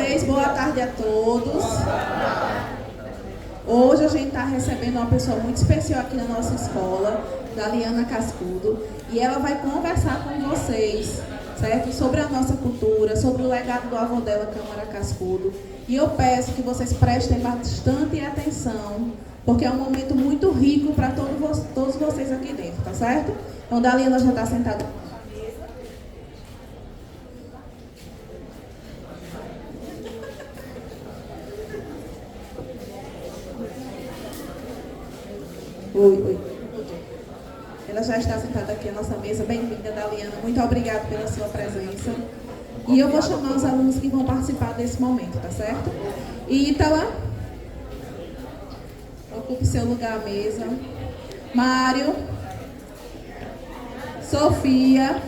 vocês, boa tarde a todos. Hoje a gente está recebendo uma pessoa muito especial aqui na nossa escola, Daliana Cascudo, e ela vai conversar com vocês, certo? Sobre a nossa cultura, sobre o legado do avô dela, Câmara Cascudo. E eu peço que vocês prestem bastante atenção, porque é um momento muito rico para todos vocês aqui dentro, tá certo? Então, Daliana já está sentada. Oi. Ela já está sentada aqui à nossa mesa. Bem-vinda, Daliana. Muito obrigada pela sua presença. E eu vou chamar os alunos que vão participar desse momento, tá certo? Ítala, ocupe seu lugar à mesa. Mário, Sofia,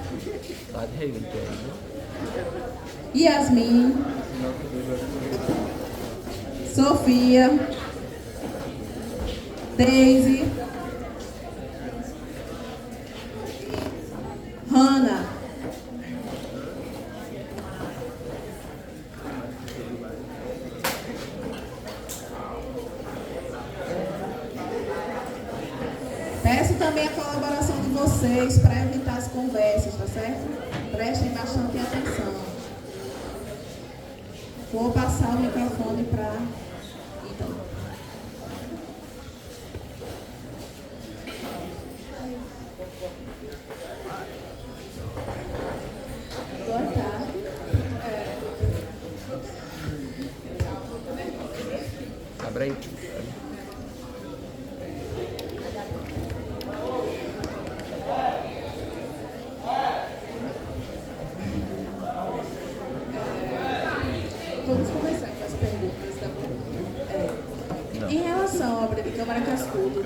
Yasmin, Sofia, Daisy, Hannah, peço também a colaboração de vocês para evitar as conversas, tá certo? Prestem bastante atenção. Vou passar o microfone para Ítala. Boa tarde. Abre aí. Vamos começar com as perguntas, tá bom? Em relação à obra de Câmara Cascudo,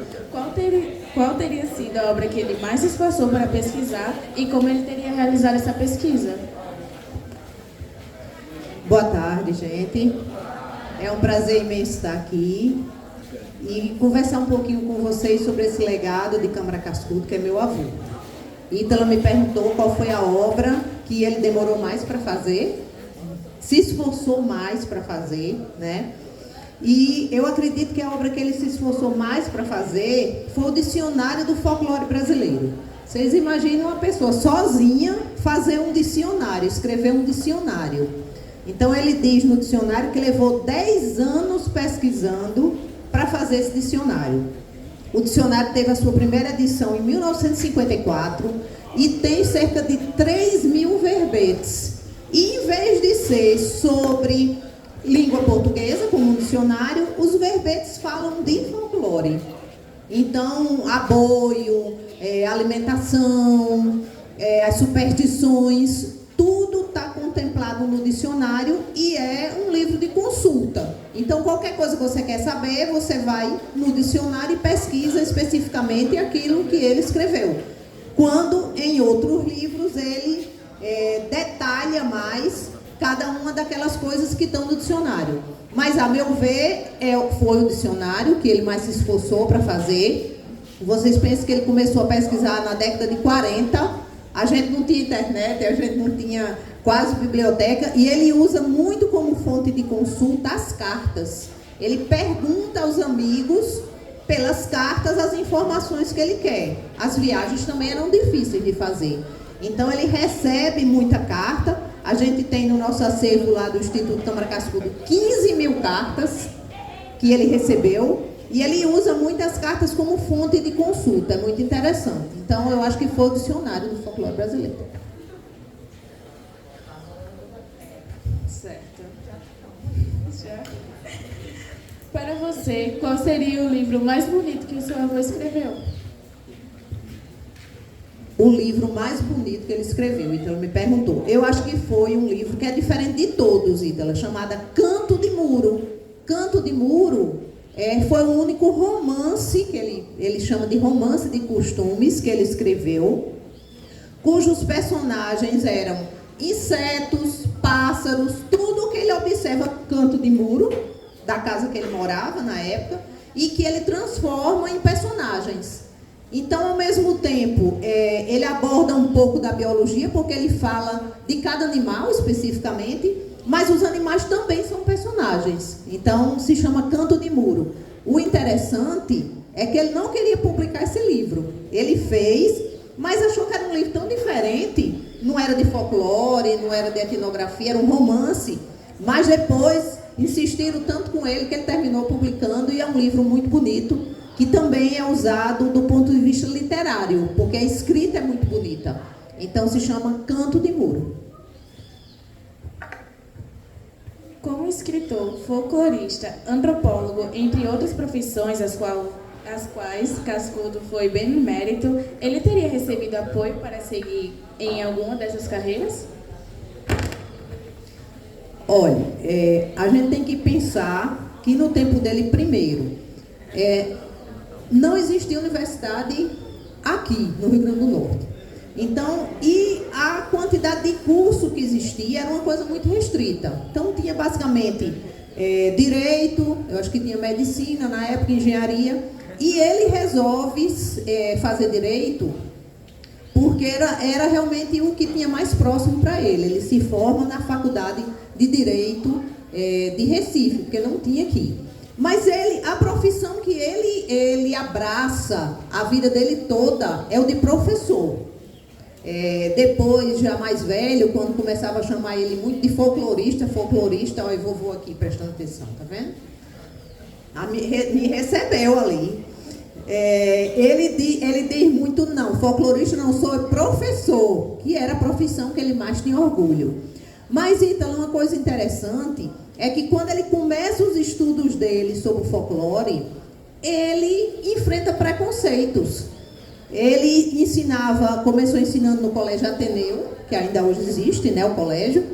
qual teria sido a obra que ele mais se esforçou para pesquisar e como ele teria realizado essa pesquisa? Boa tarde, gente. É um prazer imenso estar aqui e conversar um pouquinho com vocês sobre esse legado de Câmara Cascudo, que é meu avô. Ítala me perguntou qual foi a obra que ele demorou mais para fazer, se esforçou mais para fazer, né? E eu acredito que a obra que ele se esforçou mais para fazer foi o Dicionário do Folclore Brasileiro. Vocês imaginam uma pessoa sozinha fazer um dicionário, escrever um dicionário. Então ele diz no dicionário que levou 10 anos pesquisando para fazer esse dicionário. O dicionário teve a sua primeira edição em 1954 e tem cerca de 3.000 verbetes. E em vez de ser sobre língua portuguesa, como um dicionário, os verbetes falam de folclore. Então, aboio, alimentação, as superstições, tudo está contemplado no dicionário e é um livro de consulta. Então, qualquer coisa que você quer saber, você vai no dicionário e pesquisa especificamente aquilo que ele escreveu. Quando, em outros livros, ele detalha mais cada uma daquelas coisas que estão no dicionário. Mas, a meu ver, foi o dicionário que ele mais se esforçou para fazer. Vocês pensam que ele começou a pesquisar na década de 40, a gente não tinha internet, a gente não tinha quase biblioteca, e ele usa muito como fonte de consulta as cartas. Ele pergunta aos amigos, pelas cartas, as informações que ele quer. As viagens também eram difíceis de fazer. Então, ele recebe muita carta. A gente tem no nosso acervo lá do Instituto Câmara Cascudo 15.000 cartas que ele recebeu. E ele usa muitas cartas como fonte de consulta. É muito interessante. Então, eu acho que foi o dicionário do folclore brasileiro. Certo. Para você, qual seria o livro mais bonito que o seu avô escreveu? O livro mais bonito que ele escreveu, Ítala me perguntou. Eu acho que foi um livro que é diferente de todos, Ítala, chamada Canto de Muro. Canto de Muro foi o único romance, que ele chama de romance de costumes, que ele escreveu, cujos personagens eram insetos, pássaros, tudo que ele observa no canto de muro da casa que ele morava na época, e que ele transforma em personagens. Então, ao mesmo tempo, ele aborda um pouco da biologia, porque ele fala de cada animal especificamente, mas os animais também são personagens. Então, se chama Canto de Muro. O interessante é que ele não queria publicar esse livro. Ele fez, mas achou que era um livro tão diferente. Não era de folclore, não era de etnografia, era um romance. Mas depois insistiram tanto com ele que ele terminou publicando, e é um livro muito bonito, que também é usado do ponto de vista literário, porque a escrita é muito bonita. Então se chama Canto de Muro. Como escritor, folclorista, antropólogo, entre outras profissões as quais Cascudo foi bem no mérito, ele teria recebido apoio para seguir em alguma dessas carreiras? Olha, a gente tem que pensar que no tempo dele, primeiro, não existia universidade aqui no Rio Grande do Norte. Então, e a quantidade de curso que existia era uma coisa muito restrita. Então, tinha basicamente direito, eu acho que tinha medicina, na época engenharia, e ele resolve fazer direito porque era realmente o que tinha mais próximo para ele. Ele se forma na faculdade de Direito de Recife, porque não tinha aqui. Mas a profissão que ele abraça a vida dele toda é o de professor. Depois, já mais velho, quando começava a chamar ele muito de folclorista, olha o vovô aqui prestando atenção, tá vendo? Me recebeu ali. Ele diz muito não, folclorista não, sou professor, que era a profissão que ele mais tinha orgulho. Mas, então, uma coisa interessante é que quando ele começa os estudos dele sobre o folclore, ele enfrenta preconceitos. Ele começou ensinando no Colégio Ateneu, que ainda hoje existe, né, o colégio.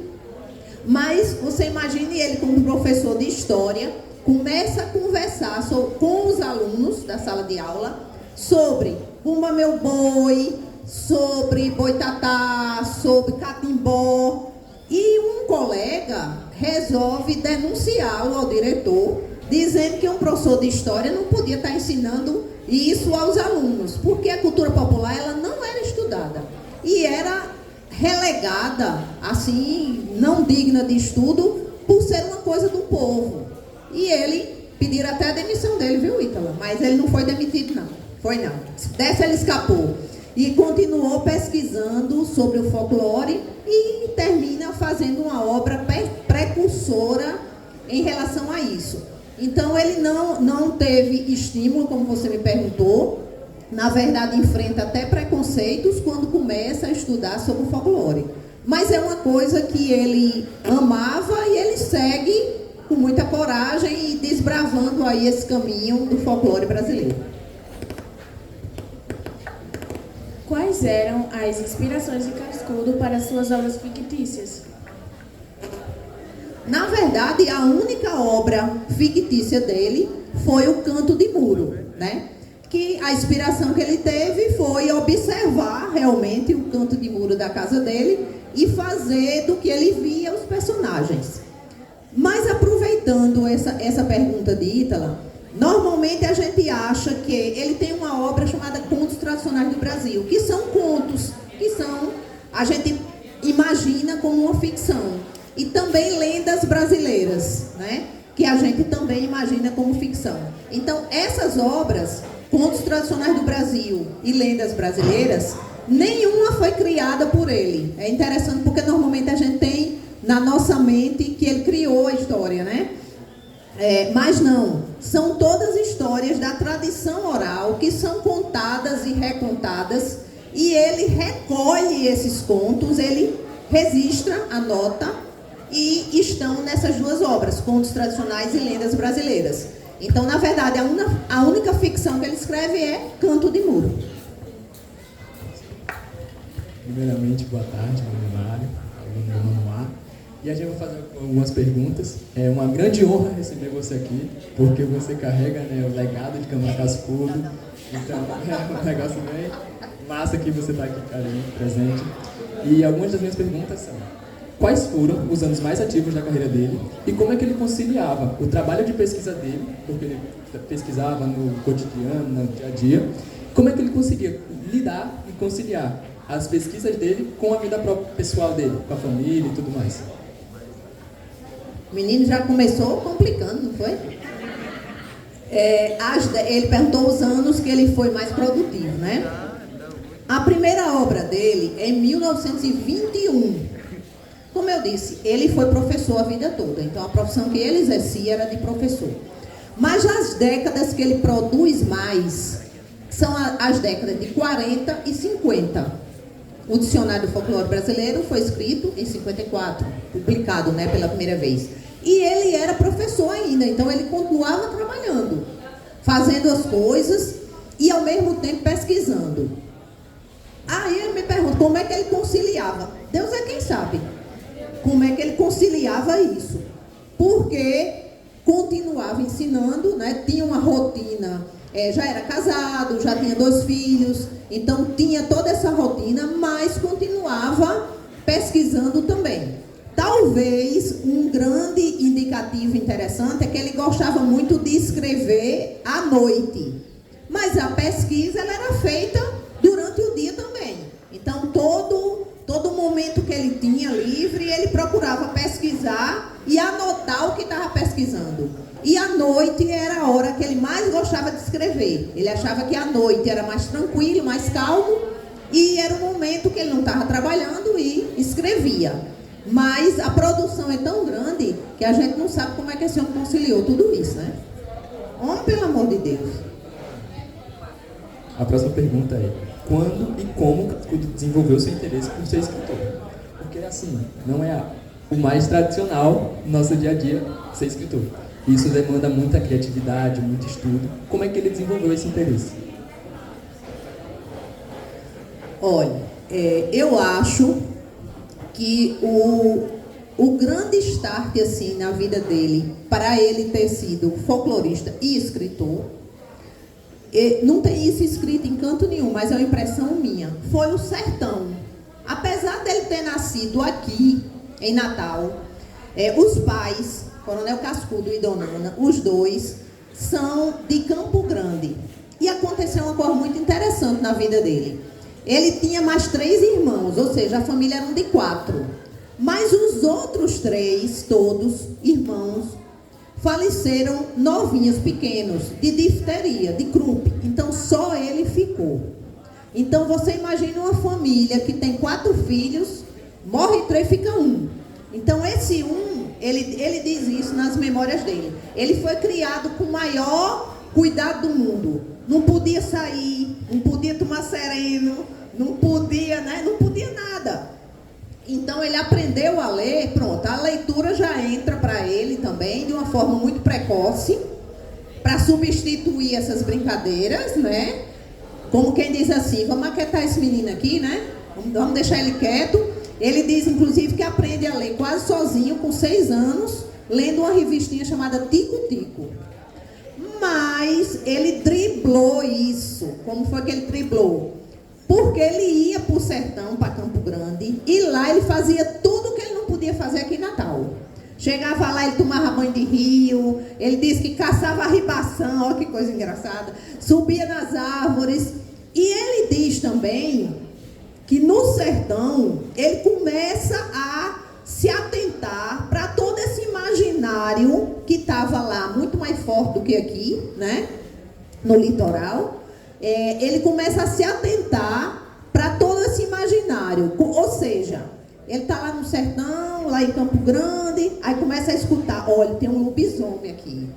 Mas você imagine ele como professor de história, começa a conversar com os alunos da sala de aula sobre Bumba Meu Boi, sobre Boitatá, sobre Catimbó. E um colega resolve denunciá-lo ao diretor, dizendo que um professor de história não podia estar ensinando isso aos alunos, porque a cultura popular ela não era estudada e era relegada, assim, não digna de estudo, por ser uma coisa do povo. E ele pediram até a demissão dele, viu, Ítala? Mas ele não foi demitido, não. Foi não. Dessa ele escapou. E continuou pesquisando sobre o folclore e termina fazendo uma obra precursora em relação a isso. Então, ele não teve estímulo, como você me perguntou. Na verdade, enfrenta até preconceitos quando começa a estudar sobre o folclore. Mas é uma coisa que ele amava e ele segue com muita coragem e desbravando aí esse caminho do folclore brasileiro. Quais eram as inspirações de Cascudo para suas obras fictícias? Na verdade, a única obra fictícia dele foi o Canto de Muro, né? Que a inspiração que ele teve foi observar realmente o canto de muro da casa dele e fazer do que ele via os personagens. Mas aproveitando essa pergunta de Ítala, normalmente a gente acha que ele tem uma obra chamada Contos Tradicionais do Brasil, que são contos, a gente imagina como uma ficção. E também lendas brasileiras, né? Que a gente também imagina como ficção. Então, essas obras, Contos Tradicionais do Brasil e Lendas Brasileiras, nenhuma foi criada por ele. É interessante porque normalmente a gente tem na nossa mente que ele criou a história, né? Mas não, são todas histórias da tradição oral que são contadas e recontadas, e ele recolhe esses contos, ele registra, anota, e estão nessas duas obras, Contos Tradicionais e Lendas Brasileiras. Então, na verdade, a única ficção que ele escreve é Canto de Muro. Primeiramente, boa tarde, meu nome é Mário, aluno do nono A. E a gente vai fazer algumas perguntas. É uma grande honra receber você aqui, porque você carrega, né, o legado de Câmara Cascudo. Então, é um negócio bem massa que você está aqui, presente. E algumas das minhas perguntas são: quais foram os anos mais ativos da carreira dele e como é que ele conciliava o trabalho de pesquisa dele, porque ele pesquisava no cotidiano, no dia a dia, como é que ele conseguia lidar e conciliar as pesquisas dele com a vida própria pessoal dele, com a família e tudo mais? O menino já começou complicando, não foi? Ele perguntou os anos que ele foi mais produtivo, né? A primeira obra dele é em 1921. Como eu disse, ele foi professor a vida toda, então a profissão que ele exercia era de professor. Mas as décadas que ele produz mais são as décadas de 40 e 50. O Dicionário do Folclore Brasileiro foi escrito em 54, publicado, né, pela primeira vez. E ele era professor ainda, então ele continuava trabalhando, fazendo as coisas e ao mesmo tempo pesquisando. Aí ele me pergunta como é que ele conciliava. Deus é quem sabe como é que ele conciliava isso. Porque continuava ensinando, né? Tinha uma rotina, já era casado, já tinha 2 filhos, então tinha toda essa rotina, mas continuava pesquisando também. Talvez um grande indicativo interessante é que ele gostava muito de escrever à noite, mas a pesquisa ela era feita durante o dia também. Então todo momento que ele tinha livre, ele procurava pesquisar e anotar o que estava pesquisando. E à noite era a hora que ele mais gostava de escrever. Ele achava que à noite era mais tranquilo, mais calmo, e era o momento que ele não estava trabalhando e escrevia. Mas a produção é tão grande que a gente não sabe como é que esse homem conciliou tudo isso, né? Homem, pelo amor de Deus. A próxima pergunta é: quando e como Cascudo desenvolveu seu interesse por ser escritor? Porque, assim, não é o mais tradicional no nosso dia a dia ser escritor. Isso demanda muita criatividade, muito estudo. Como é que ele desenvolveu esse interesse? Olha, eu acho que o grande start assim, na vida dele, para ele ter sido folclorista e escritor, não tem isso escrito em canto nenhum, mas é uma impressão minha, foi o sertão. Apesar dele ter nascido aqui, em Natal, os pais, Coronel Cascudo e Dona Ana, os dois, são de Campo Grande. E aconteceu uma coisa muito interessante na vida dele. Ele tinha mais 3 irmãos, ou seja, a família era de 4. Mas os outros 3, todos irmãos, faleceram novinhos, pequenos, de difteria, de croup. Então só ele ficou. Então você imagina uma família que tem 4 filhos, morre 3, fica 1. Então esse 1, ele diz isso nas memórias dele. Ele foi criado com o maior cuidado do mundo. Não podia sair, não podia tomar sereno, não podia, né? Não podia nada. Então ele aprendeu a ler, pronto, a leitura já entra para ele também de uma forma muito precoce, para substituir essas brincadeiras, né? Como quem diz assim, vamos aquietar esse menino aqui, né? Vamos deixar ele quieto. Ele diz, inclusive, que aprende a ler quase sozinho, com 6 anos, lendo uma revistinha chamada Tico Tico. Mas ele driblou isso. Como foi que ele driblou? Porque ele ia para o sertão, para Campo Grande, e lá ele fazia tudo que ele não podia fazer aqui em Natal. Chegava lá, ele tomava banho de rio, ele disse que caçava a ribação, olha que coisa engraçada, subia nas árvores. E ele diz também que no sertão ele começa a se atentar para todo esse imaginário que estava lá muito mais forte do que aqui, né, no litoral. Ele começa a se atentar para todo esse imaginário, ou seja, ele está lá no sertão, lá em Campo Grande, aí começa a escutar, olha, tem um lobisomem aqui.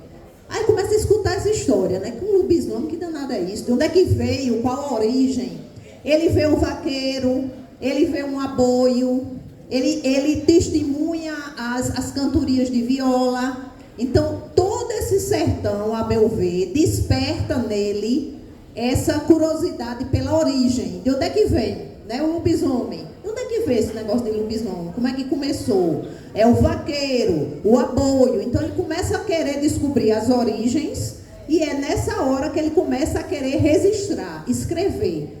Aí começa a escutar essa história, né, que um lobisomem, que danada é isso? De onde é que veio? Qual a origem? Ele vê um vaqueiro, ele vê um aboio, ele testemunha as cantorias de viola. Então, todo esse sertão, a meu ver, desperta nele essa curiosidade pela origem. De onde é que vem, né, o lobisomem? De onde é que vem esse negócio de lobisomem? Como é que começou? É o vaqueiro, o aboio. Então, ele começa a querer descobrir as origens e é nessa hora que ele começa a querer registrar, escrever,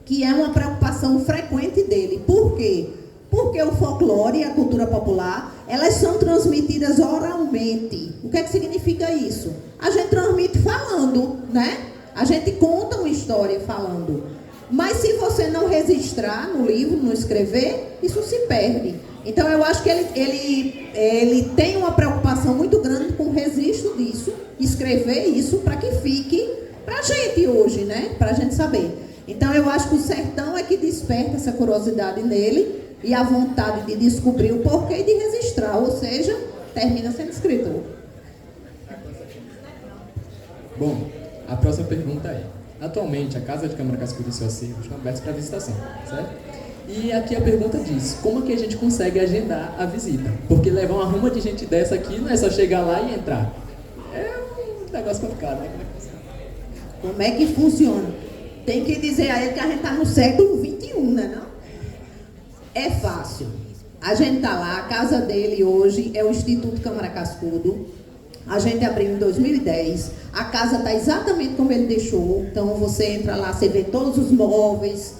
que é uma preocupação frequente dele. Por quê? Porque o folclore e a cultura popular, elas são transmitidas oralmente. O que é que significa isso? A gente transmite falando, né? A gente conta uma história falando. Mas se você não registrar no livro, não escrever, isso se perde. Então, eu acho que ele tem uma preocupação muito grande com o registro disso, escrever isso para que fique para a gente hoje, né? Para a gente saber. Então, eu acho que o sertão é que desperta essa curiosidade nele e a vontade de descobrir o porquê e de registrar, ou seja, termina sendo escritor. Bom, a próxima pergunta é: atualmente, a Casa de Câmara Cascudo e seu acervo estão abertos para visitação, certo? E aqui a pergunta diz: como é que a gente consegue agendar a visita? Porque levar uma ruma de gente dessa aqui não é só chegar lá e entrar. É um negócio complicado, né? Como é que funciona? Tem que dizer a ele que a gente está no século XXI, né? Não? É fácil. A gente está lá, a casa dele hoje é o Instituto Câmara Cascudo. A gente abriu em 2010. A casa está exatamente como ele deixou. Então você entra lá, você vê todos os móveis,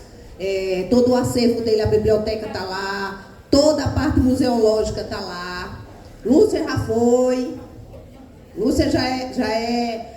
todo o acervo dele, a biblioteca está lá, toda a parte museológica está lá. Lúcia já foi. Lúcia já é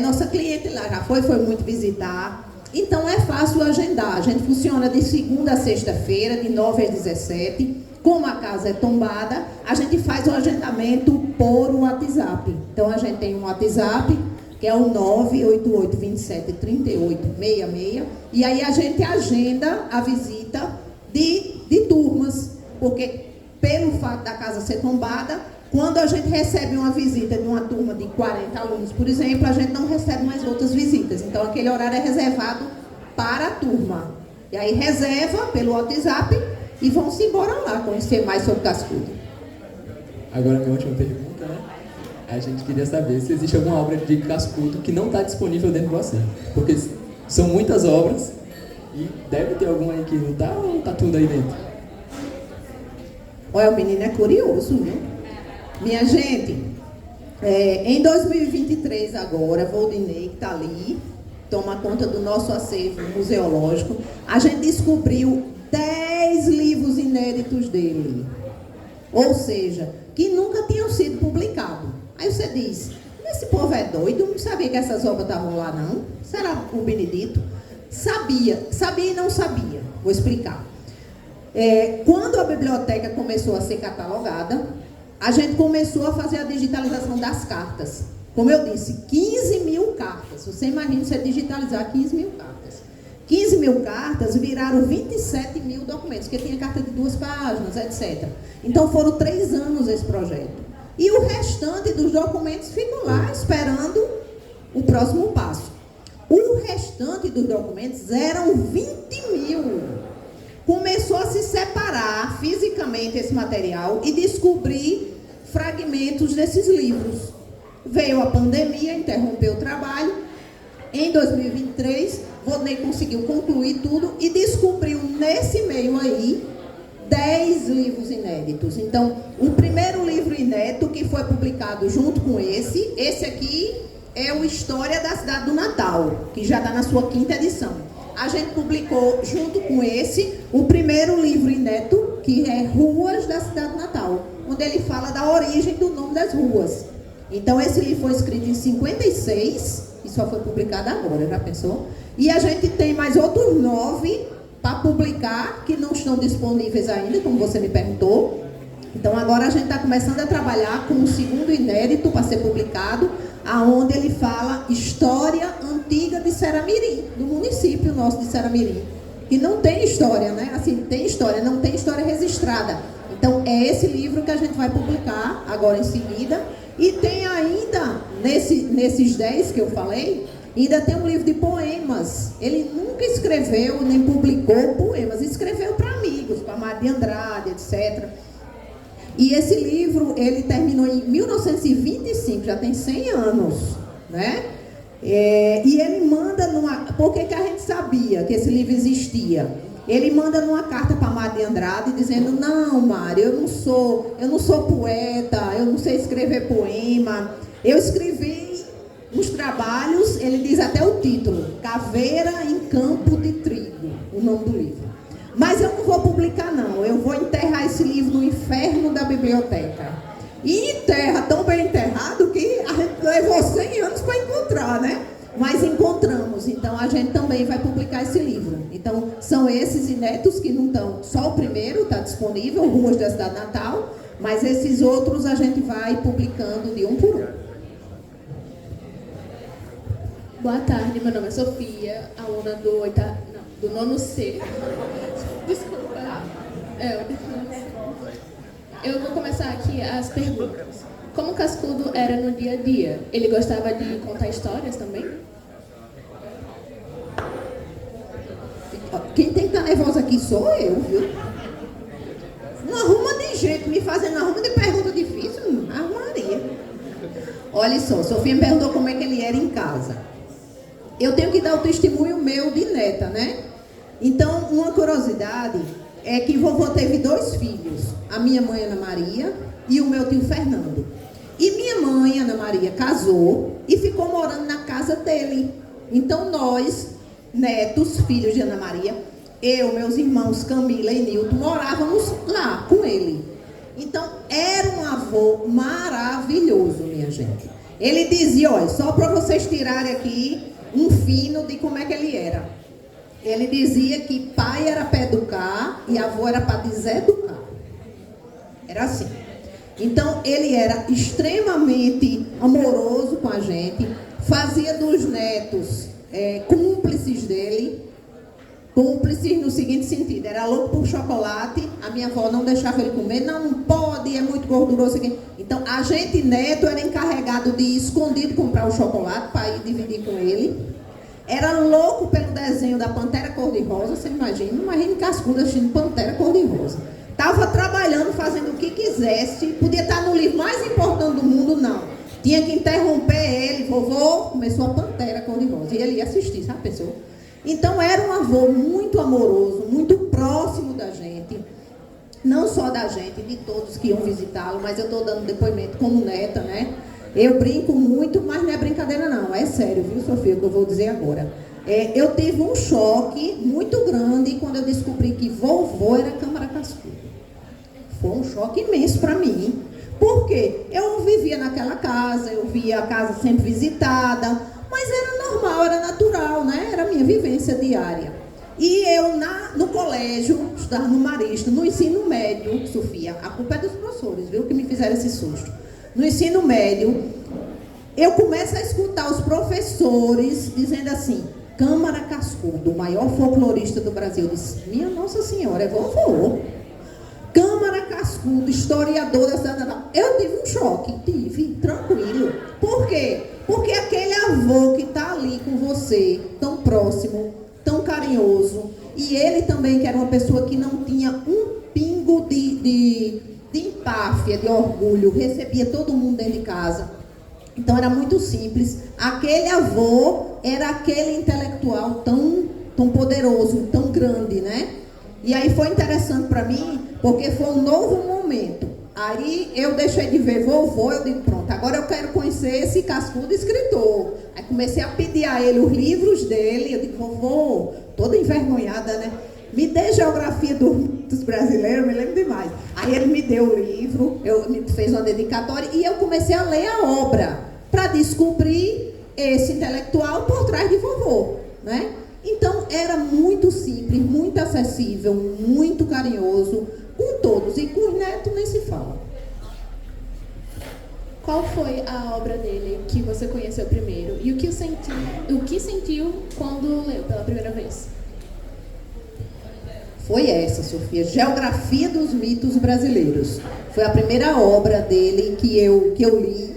nossa cliente lá, já foi muito visitar. Então é fácil agendar. A gente funciona de segunda a sexta-feira, de 9 às 17. Como a casa é tombada, a gente faz o agendamento por WhatsApp. Então a gente tem um WhatsApp, que é o 988273866, e aí a gente agenda a visita de turmas, porque pelo fato da casa ser tombada, quando a gente recebe uma visita de uma turma de 40 alunos, por exemplo, a gente não recebe mais outras visitas. Então aquele horário é reservado para a turma. E aí reserva pelo WhatsApp e vão-se embora lá conhecer mais sobre Cascudo. Agora, minha última pergunta, né? A gente queria saber se existe alguma obra de Cascudo que não está disponível dentro do acervo. Porque são muitas obras e deve ter alguma aí que não está ou está tudo aí dentro? Olha, o menino é curioso, viu? Minha gente, em 2023 agora, Voldinei, que está ali, toma conta do nosso acervo museológico, a gente descobriu 10 livros inéditos dele. Ou seja, que nunca tinham sido publicados. Aí você diz, esse povo é doido, não sabia que essas obras estavam lá não? Será o Benedito? Sabia e não sabia. Vou explicar. Quando a biblioteca começou a ser catalogada, a gente começou a fazer a digitalização das cartas. Como eu disse, 15 mil cartas. Você imagina você digitalizar 15 mil cartas. 15 mil cartas viraram 27 mil documentos, porque tinha carta de 2 páginas, etc. Então foram 3 anos esse projeto. E o restante dos documentos ficam lá esperando o próximo passo. O restante dos documentos eram 20 mil. Começou a se separar fisicamente esse material e descobrir fragmentos desses livros. Veio a pandemia, interrompeu o trabalho. Em 2023, Vodney conseguiu concluir tudo e descobriu nesse meio aí 10 livros inéditos. Então, o primeiro livro inédito que foi publicado junto com esse aqui é o História da Cidade do Natal, que já está na sua 5ª edição. A gente publicou junto com esse o primeiro livro inédito, que é Ruas da Cidade do Natal, onde ele fala da origem do nome das ruas. Então, esse livro foi escrito em 56 e só foi publicado agora, já pensou? E a gente tem mais outros 9 para publicar, que não estão disponíveis ainda, como você me perguntou. Então, agora a gente está começando a trabalhar com o segundo inédito para ser publicado, aonde ele fala História Antiga de Seramirim, do município nosso de Seramirim. Que não tem história, né? Assim, tem história, não tem história registrada. Então, é esse livro que a gente vai publicar agora em seguida. E tem ainda, nesses 10 que eu falei, ainda tem um livro de poemas. Ele nunca escreveu, nem publicou poemas. Escreveu para amigos, para Mário de Andrade, etc. E esse livro, ele terminou em 1925, já tem 100 anos, né? E ele manda Por que a gente sabia que esse livro existia? Ele manda numa carta para Mário de Andrade dizendo: não, Mário, eu não sou poeta, eu não sei escrever poema. Eu escrevi os trabalhos, ele diz até o título, Caveira em Campo de Trigo, o nome do livro. Mas eu não vou publicar não, eu vou enterrar esse livro no inferno da biblioteca. E enterra tão bem enterrado que a gente levou 100 anos para encontrar, né? Mas encontramos, então a gente também vai publicar esse livro. Então, são esses inéditos que não estão... Só o primeiro está disponível, Ruas da Cidade Natal, mas esses outros a gente vai publicando de um por um. Boa tarde, meu nome é Sofia, aluna do nono C. Desculpa. Eu vou começar aqui as perguntas. Como Cascudo era no dia a dia? Ele gostava de contar histórias também? Quem tem que estar nervosa aqui sou eu, viu? Uma ruma de gente me fazendo uma ruma de pergunta difícil, Maria. Olha só, Sofia me perguntou como é que ele era em casa. Eu tenho que dar o testemunho meu de neta, né? Então, uma curiosidade é que vovô teve 2 filhos, a minha mãe, Ana Maria, e o meu tio Fernando. E minha mãe, Ana Maria, casou e ficou morando na casa dele. Então, nós, netos, filhos de Ana Maria, eu, meus irmãos Camila e Nilton, morávamos lá com ele. Então, era um avô maravilhoso, minha gente. Ele dizia, olha, só para vocês tirarem aqui um fino de como é que ele era. Ele dizia que pai era para educar e avô era para deseducar. Era assim. Então, ele era extremamente amoroso com a gente, fazia dos netos cúmplices dele. Cúmplices no seguinte sentido, era louco por chocolate, a minha avó não deixava ele comer, não pode, é muito gorduroso. Então, a gente, neto, era encarregado de ir escondido comprar o chocolate para ir dividir com ele. Era louco pelo desenho da Pantera Cor-de-Rosa, você imagina Cascudo assistindo Pantera Cor-de-Rosa. Estava trabalhando, fazendo o que quisesse, podia estar no livro mais importante do mundo, não. Tinha que interromper ele, vovô, começou a Pantera Cor-de-Rosa, e ele ia assistir, sabe, pessoa? Então, era um avô muito amoroso, muito próximo da gente, não só da gente, de todos que iam visitá-lo, mas eu estou dando depoimento como neta, né? Eu brinco muito, mas não é brincadeira não, é sério, viu, Sofia, o que eu vou dizer agora. Eu tive um choque muito grande quando eu descobri que vovô era Câmara Cascudo. Foi um choque imenso para mim. Por quê? Eu vivia naquela casa, eu via a casa sempre visitada, mas era normal, era natural, né? Era a minha vivência diária. E eu, no colégio, estudava no Marista, no ensino médio, Sofia, a culpa é dos professores, viu, que me fizeram esse susto. No ensino médio, eu começo a escutar os professores dizendo assim, Câmara Cascudo, o maior folclorista do Brasil. Eu disse, minha Nossa Senhora, é vovô. Câmara Cascudo, historiador da cidade. Eu tive um choque, tranquilo. Por quê? Porque aquele avô que está ali com você, tão próximo, tão carinhoso, e ele também, que era uma pessoa que não tinha um pingo de empáfia, de orgulho, recebia todo mundo dentro de casa. Então era muito simples. Aquele avô era aquele intelectual tão poderoso, tão grande, né? E aí foi interessante para mim, porque foi um novo momento. Aí eu deixei de ver vovô, eu digo, pronto, agora eu quero conhecer esse cascudo escritor. Aí comecei a pedir a ele os livros dele, eu digo, vovô, toda envergonhada, né? Me dê geografia dos brasileiros, me lembro demais. Aí ele me deu o livro, me fez uma dedicatória e eu comecei a ler a obra para descobrir esse intelectual por trás de vovô, né? Então era muito simples, muito acessível, muito carinhoso com todos e com os netos nem se fala. Qual foi a obra dele que você conheceu primeiro e o que sentiu quando leu pela primeira vez? Foi essa, Sofia, Geografia dos Mitos Brasileiros. Foi a primeira obra dele que eu li.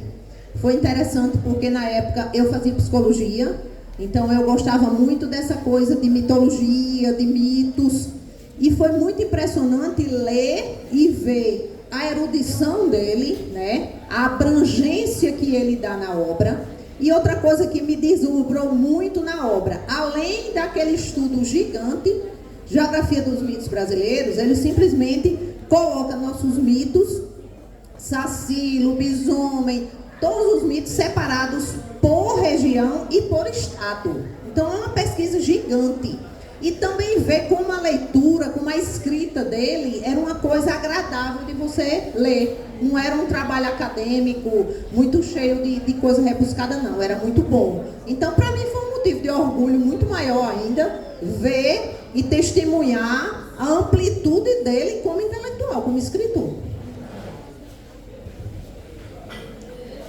Foi interessante porque na época eu fazia psicologia, então eu gostava muito dessa coisa de mitologia, de mitos. E foi muito impressionante ler e ver a erudição dele, né? A abrangência que ele dá na obra. E outra coisa que me deslumbrou muito na obra, além daquele estudo gigante, Geografia dos Mitos Brasileiros, ele simplesmente coloca nossos mitos, Saci, lobisomem, todos os mitos separados por região e por estado. Então é uma pesquisa gigante. E também ver como a leitura, como a escrita dele era uma coisa agradável de você ler. Não era um trabalho acadêmico muito cheio de coisa rebuscada, não. Era muito bom. Então, para mim, foi um motivo motivo de orgulho muito maior ainda ver e testemunhar a amplitude dele como intelectual, como escritor.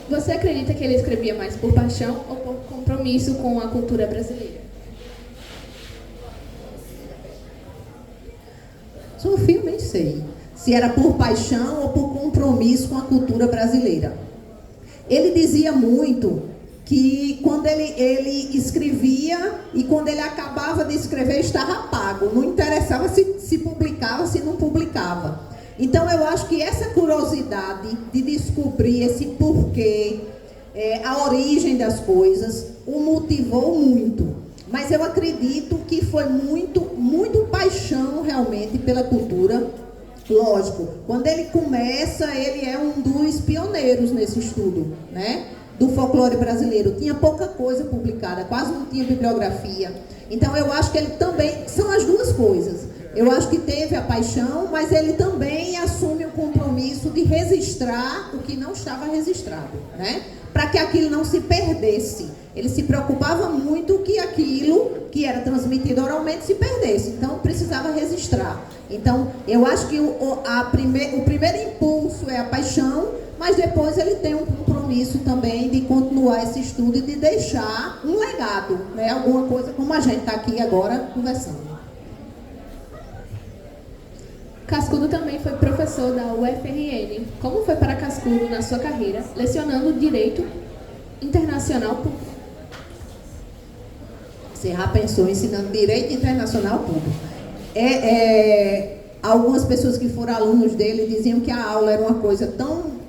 Você acredita que ele escrevia mais por paixão ou por compromisso com a cultura brasileira? Sofia, nem sei se era por paixão ou por compromisso com a cultura brasileira. Ele dizia muito que quando ele escrevia e quando ele acabava de escrever estava pago, não interessava se publicava, se não publicava. Então eu acho que essa curiosidade de descobrir esse porquê, a origem das coisas, o motivou muito. Mas eu acredito que foi muito paixão realmente pela cultura. Lógico, quando ele começa, ele é um dos pioneiros nesse estudo, né, do folclore brasileiro. Tinha pouca coisa publicada, quase não tinha bibliografia. Então eu acho que ele também, são as duas coisas. Eu acho que teve a paixão, mas ele também assume o compromisso de registrar o que não estava registrado, né? Para que aquilo não se perdesse. Ele se preocupava muito que aquilo que era transmitido oralmente se perdesse. Então, precisava registrar. Então, eu acho que o primeiro impulso é a paixão, mas depois ele tem um compromisso também de continuar esse estudo e de deixar um legado, né? Alguma coisa como a gente está aqui agora conversando. Cascudo também foi professor da UFRN. Como foi para Cascudo na sua carreira, lecionando Direito Internacional Público? Você já pensou ensinando Direito Internacional Público? Algumas pessoas que foram alunos dele diziam que a aula era uma coisa tão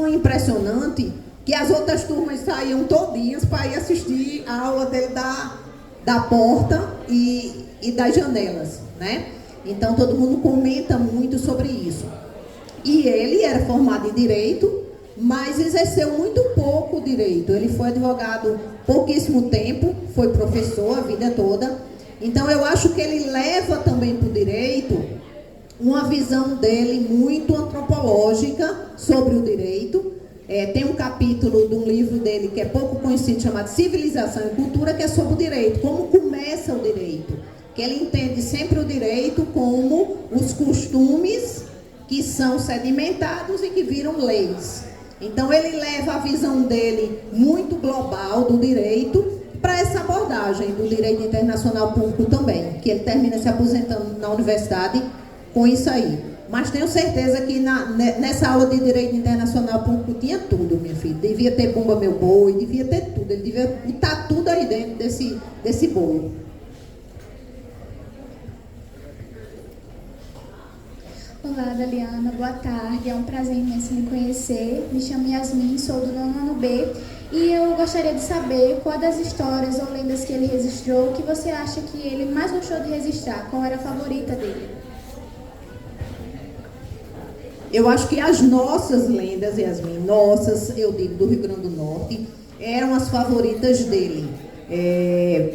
impressionante que as outras turmas saíam todinhas para ir assistir a aula dele da porta e das janelas, né? Então, todo mundo comenta muito sobre isso. E ele era formado em Direito, mas exerceu muito pouco Direito. Ele foi advogado pouquíssimo tempo, foi professor a vida toda. Então, eu acho que ele leva também para o Direito uma visão dele muito antropológica sobre o Direito. Tem um capítulo de um livro dele que é pouco conhecido, chamado Civilização e Cultura, que é sobre o Direito, como começa o Direito. Que ele entende sempre o direito como os costumes que são sedimentados e que viram leis. Então, ele leva a visão dele muito global do direito para essa abordagem do direito internacional público também, que ele termina se aposentando na universidade com isso aí. Mas tenho certeza que nessa aula de direito internacional público tinha tudo, minha filha. Devia ter Bumba Meu Boi, devia ter tudo. Ele devia botar tudo aí dentro desse bolo. Olá, Daliana, boa tarde, é um prazer imenso me conhecer. Me chamo Yasmin, sou do 9º ano B e eu gostaria de saber qual das histórias ou lendas que ele registrou que você acha que ele mais gostou de registrar, qual era a favorita dele? Eu acho que as nossas lendas, Yasmin, nossas, eu digo, do Rio Grande do Norte, eram as favoritas dele.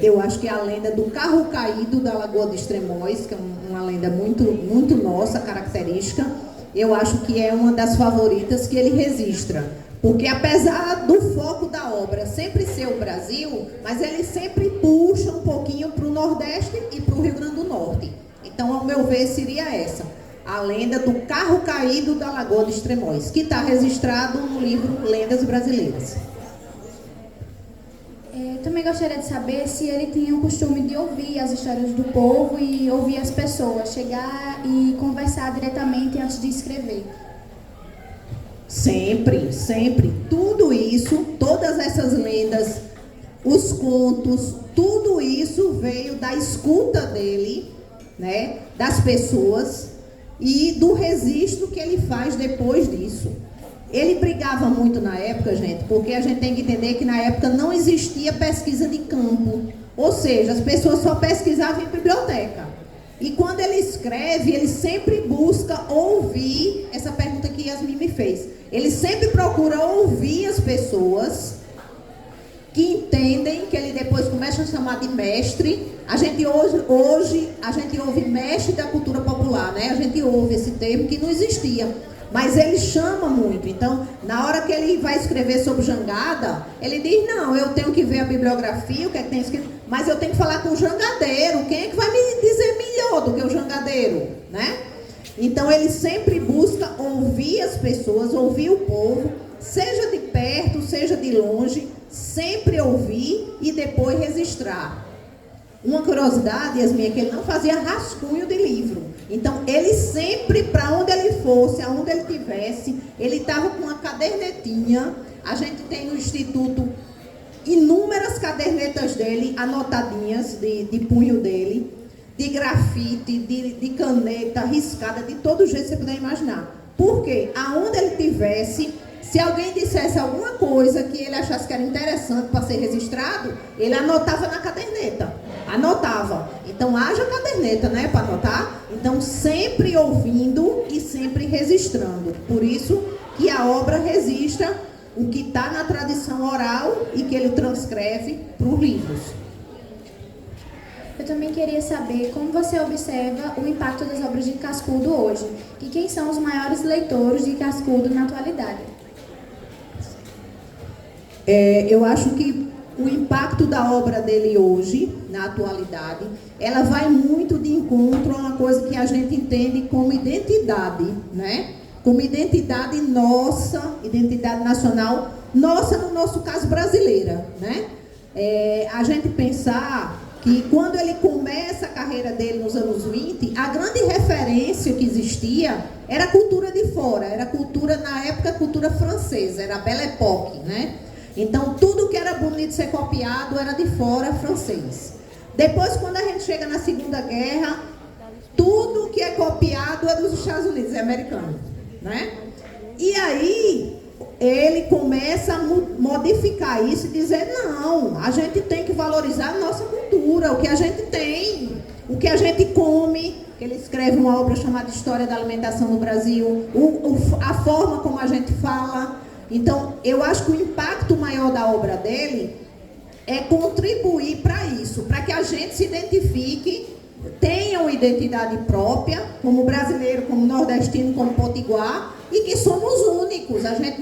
Eu acho que a lenda do Carro Caído da Lagoa de Extremóis, que é uma lenda muito nossa, característica, eu acho que é uma das favoritas que ele registra. Porque apesar do foco da obra sempre ser o Brasil, mas ele sempre puxa um pouquinho para o Nordeste e para o Rio Grande do Norte. Então, ao meu ver, seria essa. A lenda do Carro Caído da Lagoa de Extremóis, que está registrado no livro Lendas Brasileiras. Também gostaria de saber se ele tinha o costume de ouvir as histórias do povo e ouvir as pessoas, chegar e conversar diretamente antes de escrever. Sempre, sempre. Tudo isso, todas essas lendas, os contos, tudo isso veio da escuta dele, né, das pessoas e do registro que ele faz depois disso. Ele brigava muito na época, gente, porque a gente tem que entender que na época não existia pesquisa de campo. Ou seja, as pessoas só pesquisavam em biblioteca. E quando ele escreve, ele sempre busca ouvir, essa pergunta que Yasmin me fez, ele sempre procura ouvir as pessoas que entendem, que ele depois começa a chamar de mestre. A gente hoje a gente ouve mestre da cultura popular, né? A gente ouve esse termo que não existia. Mas ele chama muito. Então, na hora que ele vai escrever sobre jangada, ele diz, não, eu tenho que ver a bibliografia, o que é que tem escrito, mas eu tenho que falar com o jangadeiro. Quem é que vai me dizer melhor do que o jangadeiro, né? Então, ele sempre busca ouvir as pessoas, ouvir o povo, seja de perto, seja de longe, sempre ouvir e depois registrar. Uma curiosidade, Yasmin, é que ele não fazia rascunho de livro. Então, ele sempre, para onde ele fosse, aonde ele estivesse, ele estava com uma cadernetinha. A gente tem no Instituto inúmeras cadernetas dele, anotadinhas de punho dele, de grafite, de caneta, riscada, de todo jeito que você puder imaginar. Por quê? Aonde ele estivesse, se alguém dissesse alguma coisa que ele achasse que era interessante para ser registrado, ele anotava na caderneta. Anotava. Então, haja caderneta, né, para anotar. Então, sempre ouvindo e sempre registrando. Por isso que a obra registra o que está na tradição oral e que ele transcreve para os livros. Eu também queria saber como você observa o impacto das obras de Cascudo hoje. E quem são os maiores leitores de Cascudo na atualidade? Eu acho que o impacto da obra dele hoje, na atualidade, ela vai muito de encontro a uma coisa que a gente entende como identidade, né? Como identidade nossa, identidade nacional, nossa, no nosso caso, brasileira, né? A gente pensar que quando ele começa a carreira dele nos anos 20, a grande referência que existia era a cultura de fora, era a cultura, na época, a cultura francesa, era a Belle Époque, né? Então, tudo que era bonito ser copiado era de fora, francês. Depois, quando a gente chega na Segunda Guerra, tudo que é copiado é dos Estados Unidos, é americano, né? E aí, ele começa a modificar isso e dizer, não, a gente tem que valorizar a nossa cultura, o que a gente tem, o que a gente come. Ele escreve uma obra chamada História da Alimentação no Brasil, a forma como a gente fala. Então, eu acho que o impacto maior da obra dele é contribuir para isso, para que a gente se identifique, tenha uma identidade própria, como brasileiro, como nordestino, como potiguar, e que somos únicos. A gente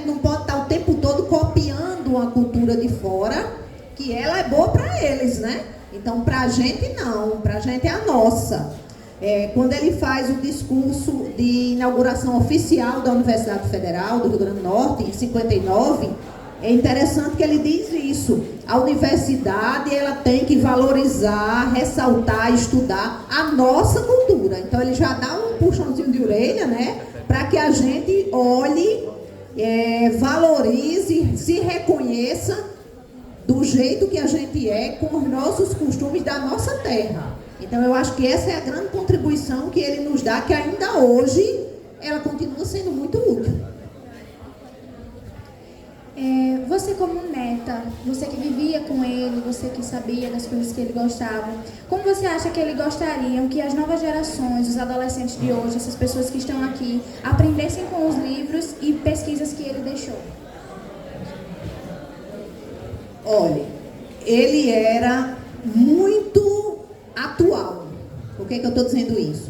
não pode estar o tempo todo copiando uma cultura de fora, que ela é boa para eles, né? Então, para a gente não, para a gente é a nossa. Quando ele faz o discurso de inauguração oficial da Universidade Federal do Rio Grande do Norte, em 59, é interessante que ele diz isso. A universidade, ela tem que valorizar, ressaltar, estudar a nossa cultura. Então, ele já dá um puxãozinho de orelha, né? Para que a gente olhe, valorize, se reconheça do jeito que a gente é, com os nossos costumes da nossa terra. Então, eu acho que essa é a grande contribuição que ele nos dá, que ainda hoje ela continua sendo muito útil. Você como neta, você que vivia com ele, você que sabia das coisas que ele gostava, como você acha que ele gostariam que as novas gerações, os adolescentes de hoje, essas pessoas que estão aqui, aprendessem com os livros e pesquisas que ele deixou? Olha, ele era muito atual. Por que eu estou dizendo isso?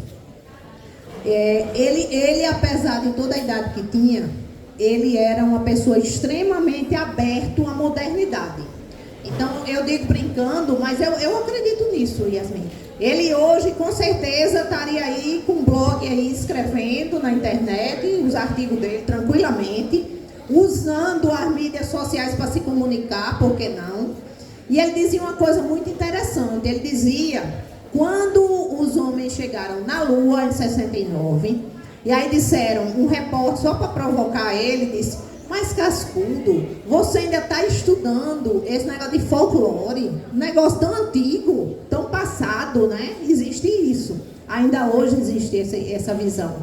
Ele, apesar de toda a idade que tinha, ele era uma pessoa extremamente aberta à modernidade. Então, eu digo brincando, mas eu acredito nisso, Yasmin. Ele hoje, com certeza, estaria aí com um blog aí, escrevendo na internet os artigos dele tranquilamente, usando as mídias sociais para se comunicar, por que não? E ele dizia uma coisa muito interessante. Ele dizia, quando os homens chegaram na Lua, em 69, e aí disseram, um repórter, só para provocar ele, disse, mas Cascudo, você ainda está estudando esse negócio de folclore, um negócio tão antigo, tão passado, né? Existe isso. Ainda hoje existe essa visão.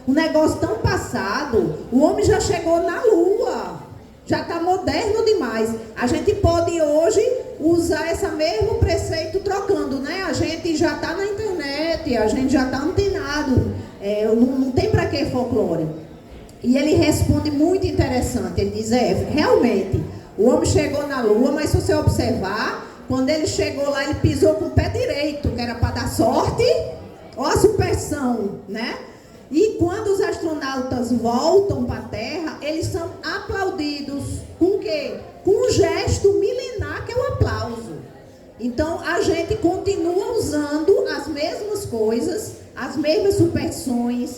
Um negócio tão passado, o homem já chegou na Lua, já está moderno demais. A gente pode hoje usar esse mesmo preceito trocando, né? A gente já está na internet, a gente já está antenado. Não tem para que folclore. E ele responde muito interessante. Ele diz, realmente, o homem chegou na Lua, mas se você observar, quando ele chegou lá, ele pisou com o pé direito, que era para dar sorte, ou a superstição, né? E quando os astronautas voltam para a Terra, eles são aplaudidos com o quê? Com um gesto milenar que é o aplauso. Então, a gente continua usando as mesmas coisas, as mesmas superstições,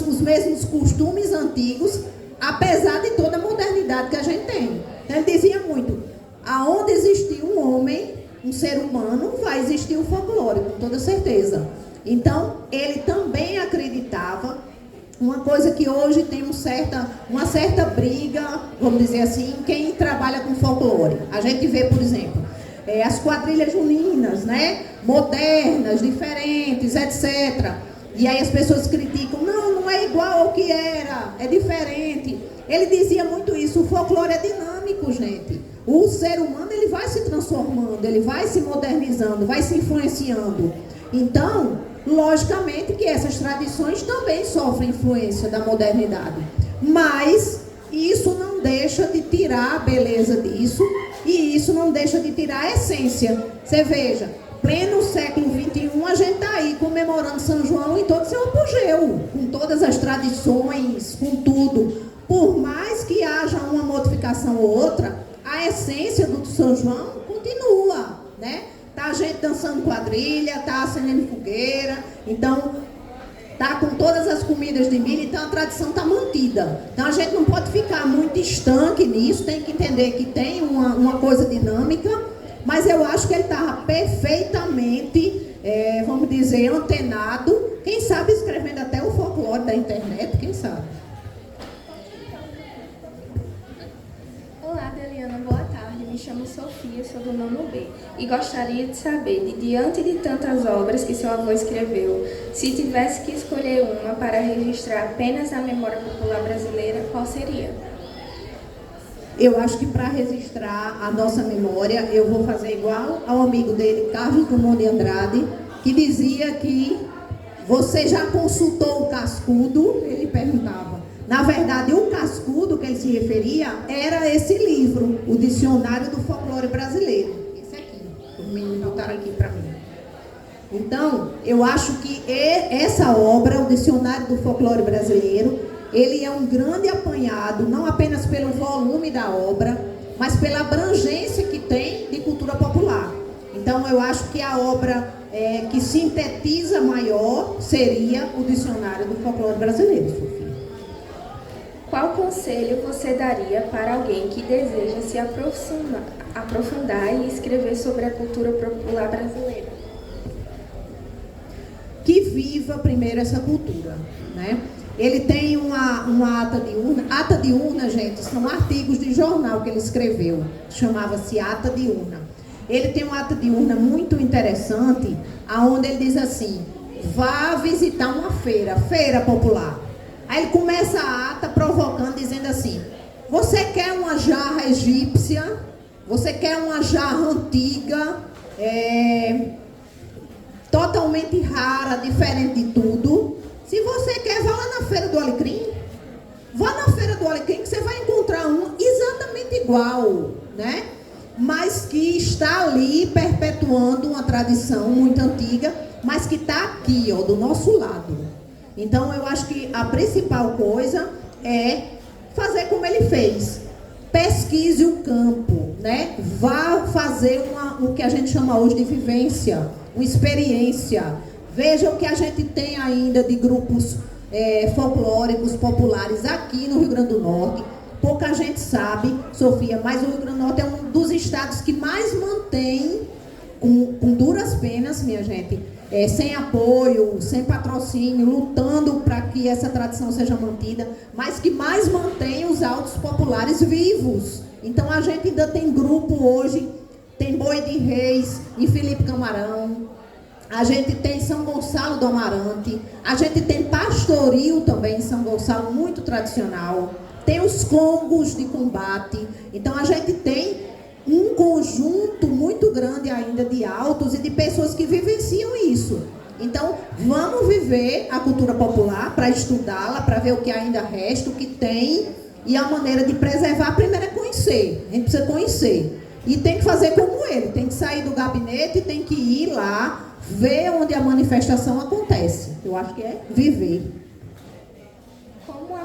os mesmos costumes antigos, apesar de toda a modernidade que a gente tem. Então, ele dizia muito, aonde existiu um homem, um ser humano, vai existir o folclore, com toda certeza. Então, ele também acreditava, uma coisa que hoje tem uma certa briga, vamos dizer assim, quem trabalha com folclore. A gente vê, por exemplo, as quadrilhas juninas, né? Modernas, diferentes, etc. E aí as pessoas criticam, não é igual ao que era, é diferente. Ele dizia muito isso, o folclore é dinâmico, gente. O ser humano, ele vai se transformando, ele vai se modernizando, vai se influenciando. Então, logicamente que essas tradições também sofrem influência da modernidade. Mas isso não deixa de tirar a beleza disso e isso não deixa de tirar a essência. Você veja, pleno século XXI, a gente está aí comemorando São João em todo seu apogeu, com todas as tradições, com tudo. Por mais que haja uma modificação ou outra, a essência do São João continua, né? Tá a gente dançando quadrilha, tá acendendo fogueira, então tá com todas as comidas de milho, então a tradição tá mantida. Então a gente não pode ficar muito estanque nisso, tem que entender que tem uma coisa dinâmica, mas eu acho que ele estava perfeitamente, vamos dizer, antenado, quem sabe escrevendo até o folclore da internet, quem sabe. Olá, Deliana, boa tarde. Me chamo Sofia, sou do nono B. E gostaria de saber, diante de tantas obras que seu avô escreveu, se tivesse que escolher uma para registrar apenas a memória popular brasileira, qual seria? Eu acho que para registrar a nossa memória, eu vou fazer igual ao amigo dele, Carlos Drummond de Andrade, que dizia que você já consultou o cascudo? Ele perguntava. Na verdade, o cascudo que ele se referia era esse livro, o Dicionário do Folclore Brasileiro. Esse aqui, os meninos botaram aqui para mim. Então, eu acho que essa obra, o Dicionário do Folclore Brasileiro, ele é um grande apanhado, não apenas pelo volume da obra, mas pela abrangência que tem de cultura popular. Então, eu acho que a obra que sintetiza maior seria o Dicionário do Folclore Brasileiro, Sofia. Qual conselho você daria para alguém que deseja se aprofundar e escrever sobre a cultura popular brasileira? Que viva primeiro essa cultura, né? Ele tem uma ata de urna. Ata de urna, gente, são artigos de jornal que ele escreveu. Chamava-se Ata de Urna. Ele tem uma ata de urna muito interessante, onde ele diz assim, vá visitar uma feira popular. Aí ele começa a ata provocando, dizendo assim, você quer uma jarra egípcia? Você quer uma jarra antiga, totalmente rara, diferente de tudo? Se você quer, vá lá na Feira do Alecrim. Vá na Feira do Alecrim que você vai encontrar uma exatamente igual, né? Mas que está ali perpetuando uma tradição muito antiga, mas que está aqui, ó, do nosso lado. Então, eu acho que a principal coisa é fazer como ele fez. Pesquise o campo, né? Vá fazer o que a gente chama hoje de vivência, uma experiência. Veja o que a gente tem ainda de grupos folclóricos populares aqui no Rio Grande do Norte. Pouca gente sabe, Sofia, mas o Rio Grande do Norte é um dos estados que mais mantém, com duras penas, minha gente, sem apoio, sem patrocínio, lutando para que essa tradição seja mantida, mas que mais mantém os autos populares vivos. Então a gente ainda tem grupo hoje, tem Boi de Reis em Felipe Camarão, a gente tem São Gonçalo do Amarante, a gente tem pastoril também em São Gonçalo, muito tradicional, tem os congos de combate, então a gente tem um conjunto muito grande ainda de autos e de pessoas que vivenciam isso. Então, vamos viver a cultura popular para estudá-la, para ver o que ainda resta, o que tem, e a maneira de preservar, primeiro é conhecer, a gente precisa conhecer. E tem que fazer como ele, tem que sair do gabinete, tem que ir lá, ver onde a manifestação acontece. Eu acho que é viver.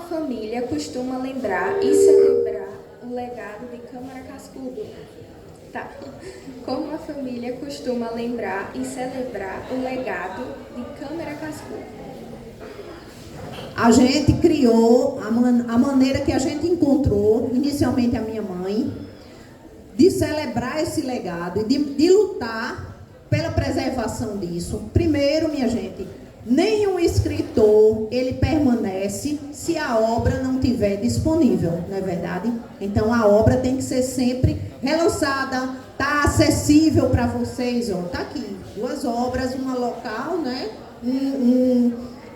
família costuma lembrar e celebrar o legado de Câmara Cascudo? Tá. Como a família costuma lembrar e celebrar o legado de Câmara Cascudo? A gente criou a maneira que a gente encontrou, inicialmente a minha mãe, de celebrar esse legado e de lutar pela preservação disso. Primeiro, minha gente, nenhum escritor, ele permanece se a obra não estiver disponível, não é verdade? Então, a obra tem que ser sempre relançada, tá acessível para vocês, ó, tá aqui, 2 obras, uma local, né?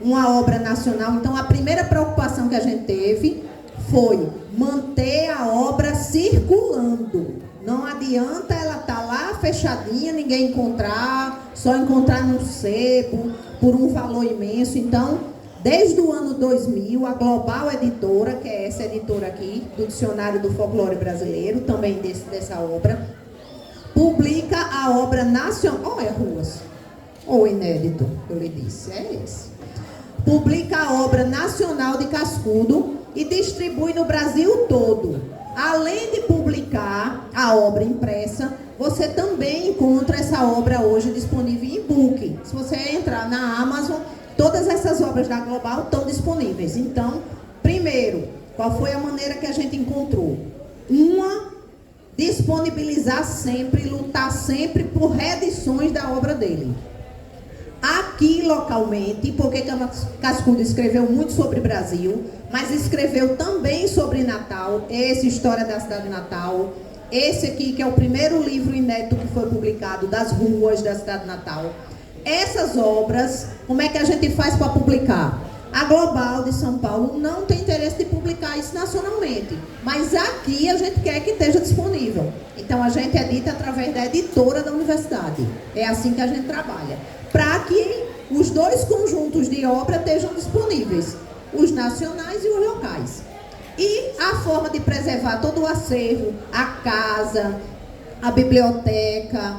Uma obra nacional. Então, a primeira preocupação que a gente teve foi manter a obra circulando. Não adianta ela estar lá fechadinha, ninguém encontrar, só encontrar num sebo, por um valor imenso. Então, desde o ano 2000, a Global Editora, que é essa editora aqui, do Dicionário do Folclore Brasileiro, também dessa obra, publica a obra nacional. Olha, Ruas, ou inédito, eu lhe disse, é esse. Publica a obra nacional de Cascudo e distribui no Brasil todo. Além de publicar a obra impressa, você também encontra essa obra hoje disponível em e-book. Se você entrar na Amazon, todas essas obras da Global estão disponíveis. Então, primeiro, qual foi a maneira que a gente encontrou? Uma, disponibilizar sempre, lutar sempre por reedições da obra dele. Aqui localmente, porque Cascudo escreveu muito sobre Brasil, mas escreveu também sobre Natal, esse História da Cidade de Natal, esse aqui que é o primeiro livro inédito que foi publicado, das ruas da Cidade de Natal. Essas obras, como é que a gente faz para publicar? A Global de São Paulo não tem interesse de publicar isso nacionalmente, mas aqui a gente quer que esteja disponível. Então a gente edita através da editora da universidade. É assim que a gente trabalha. Para que os 2 conjuntos de obra estejam disponíveis, os nacionais e os locais. E a forma de preservar todo o acervo, a casa, a biblioteca,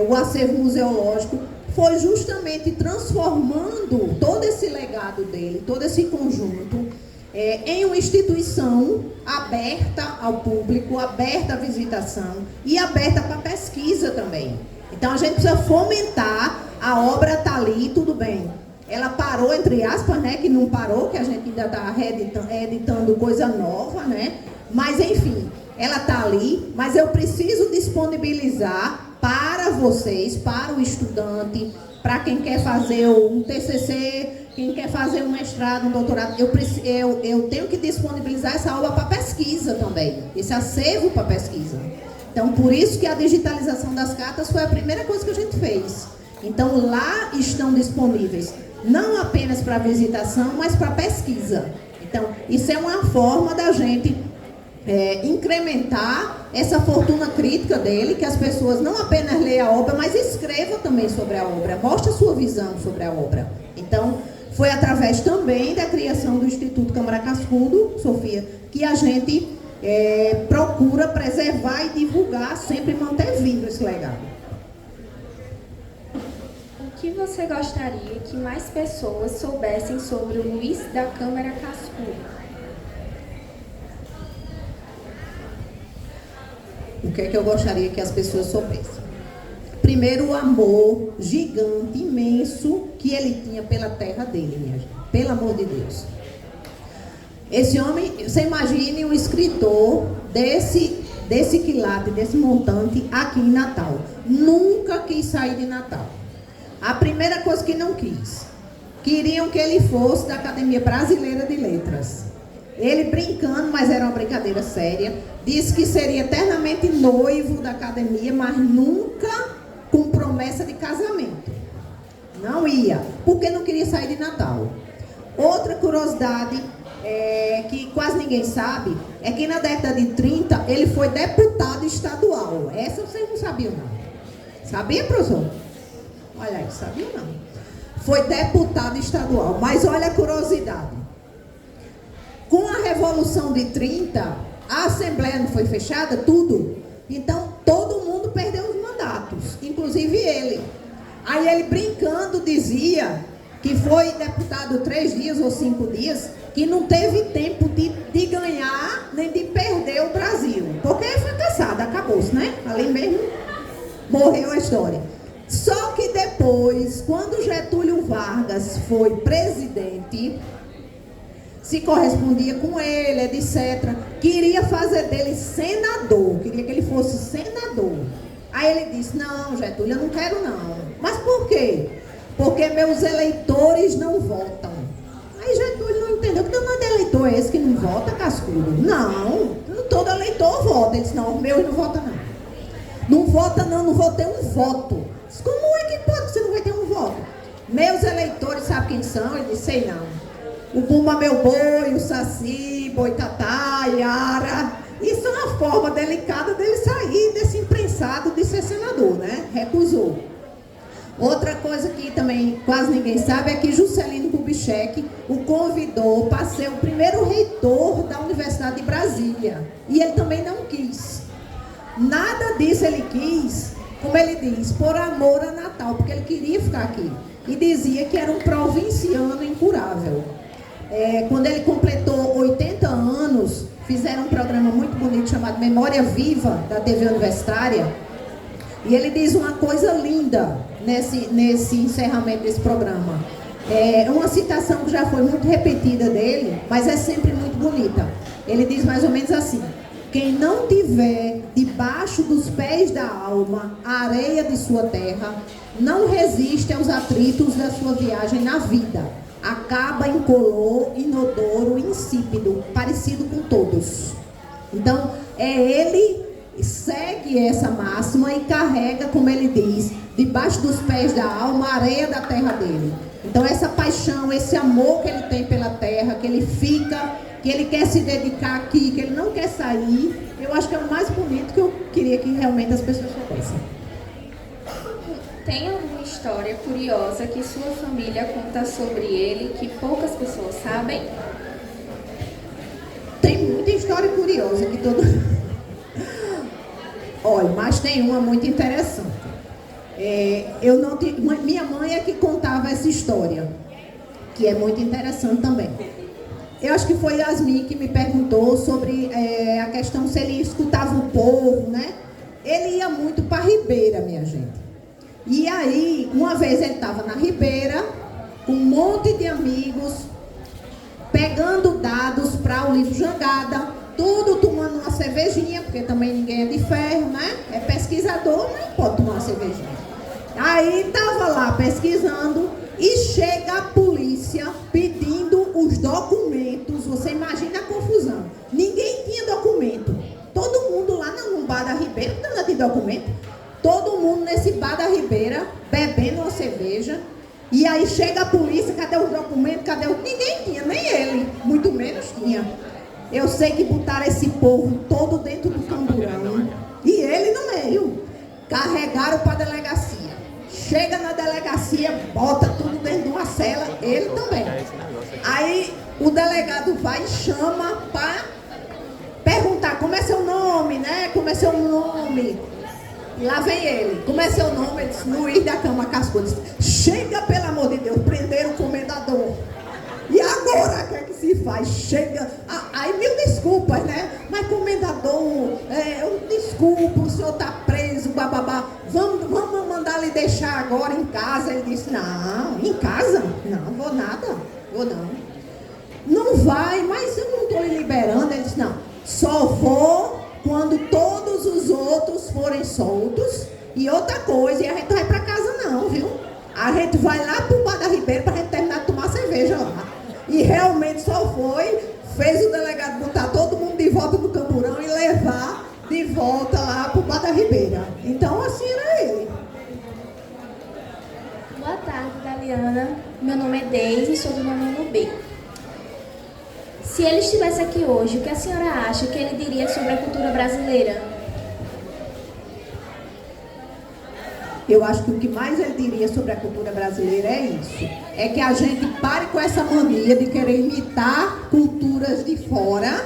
o acervo museológico, foi justamente transformando todo esse legado dele, todo esse conjunto, em uma instituição aberta ao público, aberta à visitação e aberta para pesquisa também. Então, a gente precisa fomentar, a obra está ali, tudo bem. Ela parou, entre aspas, né, que não parou, que a gente ainda está reeditando coisa nova, né? Mas, enfim, ela está ali, mas eu preciso disponibilizar para vocês, para o estudante, para quem quer fazer um TCC, quem quer fazer um mestrado, um doutorado, eu tenho que disponibilizar essa obra para pesquisa também, esse acervo para pesquisa. Então, por isso que a digitalização das cartas foi a primeira coisa que a gente fez. Então, lá estão disponíveis, não apenas para visitação, mas para pesquisa. Então, isso é uma forma da gente incrementar essa fortuna crítica dele, que as pessoas não apenas leiam a obra, mas escrevam também sobre a obra, mostre a sua visão sobre a obra. Então, foi através também da criação do Instituto Câmara Cascudo, Sofia, que a gente procura preservar e divulgar, sempre manter vivo esse legado. O que você gostaria que mais pessoas soubessem sobre o Luiz da Câmara Cascudo? O que é que eu gostaria que as pessoas soubessem? Primeiro, o amor gigante, imenso, que ele tinha pela terra dele, minha gente. Pelo amor de Deus. Esse homem, você imagine um escritor desse quilate, desse montante aqui em Natal. Nunca quis sair de Natal. A primeira coisa que não quis. Queriam que ele fosse da Academia Brasileira de Letras. Ele brincando, mas era uma brincadeira séria. Disse que seria eternamente noivo da academia, mas nunca com promessa de casamento. Não ia, porque não queria sair de Natal. Outra curiosidade que quase ninguém sabe, é que na década de 30 ele foi deputado estadual. Essa vocês não sabiam, não. Sabia, professor? Olha aí, sabia não. Foi deputado estadual. Mas olha a curiosidade. Com a Revolução de 30, a Assembleia não foi fechada, tudo. Então, todo mundo perdeu os mandatos, inclusive ele. Aí ele brincando dizia que foi deputado 3 dias ou 5 dias, que não teve tempo de ganhar nem de perder o Brasil. Porque é fracassado, acabou-se, né? Ali mesmo morreu a história. Só que depois, quando Getúlio Vargas foi presidente, se correspondia com ele, etc. Queria fazer dele senador, queria que ele fosse senador. Aí ele disse, não, Getúlio, eu não quero não. Mas por quê? Porque meus eleitores não votam. Aí Getúlio não entendeu, que danado de eleitor é esse que não vota, Cascudo? Não, todo eleitor vota. Ele disse, não, o meu não vota não. Não vota não, não vou ter um voto. Disse, como é que pode, você não vai ter um voto? Meus eleitores, sabe quem são? Ele disse, sei não. O Bumba Meu Boi, o Saci, Boitatá, Yara. Isso é uma forma delicada dele sair desse imprensado de ser senador, né? Recusou. Outra coisa que também quase ninguém sabe é que Juscelino Kubitschek o convidou para ser o primeiro reitor da Universidade de Brasília. E ele também não quis. Nada disso ele quis, como ele diz, por amor a Natal, porque ele queria ficar aqui. E dizia que era um provinciano incurável. Quando ele completou 80 anos, fizeram um programa muito bonito chamado Memória Viva, da TV Universitária. E ele diz uma coisa linda nesse encerramento desse programa. É uma citação que já foi muito repetida dele, mas é sempre muito bonita. Ele diz mais ou menos assim: quem não tiver debaixo dos pés da alma a areia de sua terra, não resiste aos atritos da sua viagem na vida. Acaba incolor, inodoro, insípido, parecido com todos. Então, ele segue essa máxima e carrega, como ele diz, debaixo dos pés da alma, a areia da terra dele. Então, essa paixão, esse amor que ele tem pela terra, que ele fica, que ele quer se dedicar aqui, que ele não quer sair, eu acho que é o mais bonito que eu queria que realmente as pessoas soubessem. Tem alguma história curiosa que sua família conta sobre ele que poucas pessoas sabem? Tem muita história curiosa que todo... Olha, mas tem uma muito interessante. Minha mãe é que contava essa história, que é muito interessante também. Eu acho que foi Yasmin que me perguntou sobre a questão se ele escutava o povo, né? Ele ia muito para a Ribeira, minha gente. E aí, uma vez ele estava na Ribeira, com um monte de amigos, pegando dados para o livro Jangada, tudo tomando uma cervejinha, porque também ninguém é de ferro, né? É pesquisador, mas pode tomar uma cervejinha. Aí estava lá pesquisando e chega a polícia pedindo os documentos. Você imagina a confusão. Ninguém tinha documento. Todo mundo lá no bar da Ribeira, não tinha documento. Todo mundo nesse bar da Ribeira, bebendo uma cerveja. E aí chega a polícia, cadê os documentos? Ninguém tinha, nem ele, muito menos tinha. Eu sei que botaram esse povo todo dentro do camburão. E ele no meio. Carregaram para a delegacia. Chega na delegacia, bota tudo dentro de uma cela, ele também. Aí o delegado vai e chama para perguntar como é seu nome, né? Como é seu nome? E lá vem ele. Como é seu nome? Ele disse, Luiz da Câmara Cascudo. Chega, pelo amor de Deus, prenderam o comendador. E agora, o que é que se faz? Chega, aí mil desculpas, né? Mas comendador, desculpa, o senhor está preso, bababá. Vamos mandar lhe deixar agora em casa. Ele disse, não, em casa? Não, vou nada, vou não. Não vai, mas eu não estou lhe liberando. Ele disse, não, só vou quando todos os outros forem soltos. E outra coisa, e a gente não vai para casa não, viu? A gente vai lá pro bar da Ribeira pra gente terminar de tomar cerveja lá. E realmente só foi, fez o delegado botar todo mundo de volta no camburão e levar de volta lá pro bar da Ribeira. Então assim era ele. Boa tarde, Daliana. Meu nome é Deise e sou do nono B. Se ele estivesse aqui hoje, o que a senhora acha que ele diria sobre a cultura brasileira? Eu acho que o que mais ele diria sobre a cultura brasileira é isso. É que a gente pare com essa mania de querer imitar culturas de fora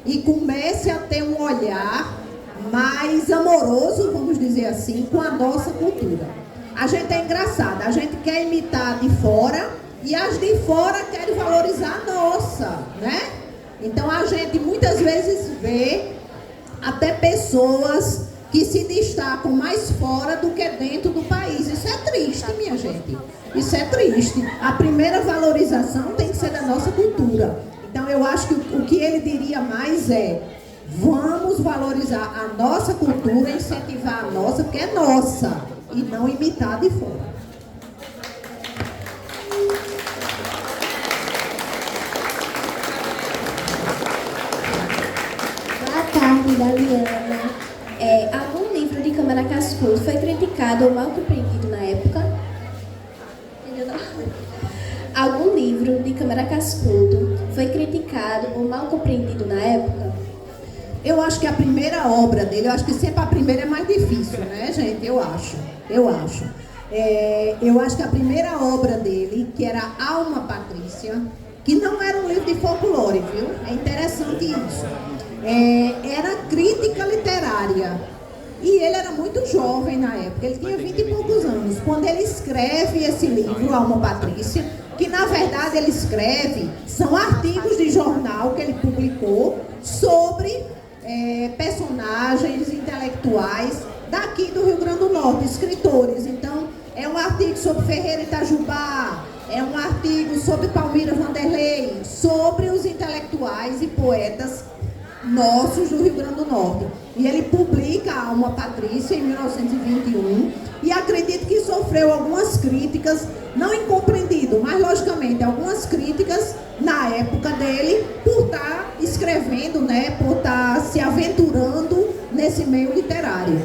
e comece a ter um olhar mais amoroso, vamos dizer assim, com a nossa cultura. A gente é engraçado, a gente quer imitar de fora, e as de fora querem valorizar a nossa, né? Então a gente muitas vezes vê até pessoas que se destacam mais fora do que dentro do país. Isso é triste, minha gente. Isso é triste. A primeira valorização tem que ser da nossa cultura. Então eu acho que o que ele diria mais é: vamos valorizar a nossa cultura, incentivar a nossa, porque é nossa, e não imitar de fora. Boa tarde, Daliana. Algum livro de Câmara Cascudo foi criticado ou mal compreendido na época? Entendeu não? Algum livro de Câmara Cascudo foi criticado ou mal compreendido na época? Eu acho que a primeira obra dele, eu acho que sempre a primeira é mais difícil, né, gente? Eu acho. Eu acho que a primeira obra dele, que era Alma Patrícia, que não era um livro de folclore, viu? É interessante isso. Era crítica literária. E ele era muito jovem na época, ele tinha 20 e poucos anos. Quando ele escreve esse livro, Alma Patrícia, que na verdade ele escreve, são artigos de jornal que ele publicou sobre personagens intelectuais daqui do Rio Grande do Norte, escritores. Então, é um artigo sobre Ferreira Itajubá, é um artigo sobre Palmira Vanderlei, sobre os intelectuais e poetas nossos do Rio Grande do Norte. E ele publica a Alma Patrícia em 1921 e acredito que sofreu algumas críticas, não incompreendido, mas logicamente algumas críticas na época dele por estar escrevendo, né, por estar se aventurando nesse meio literário.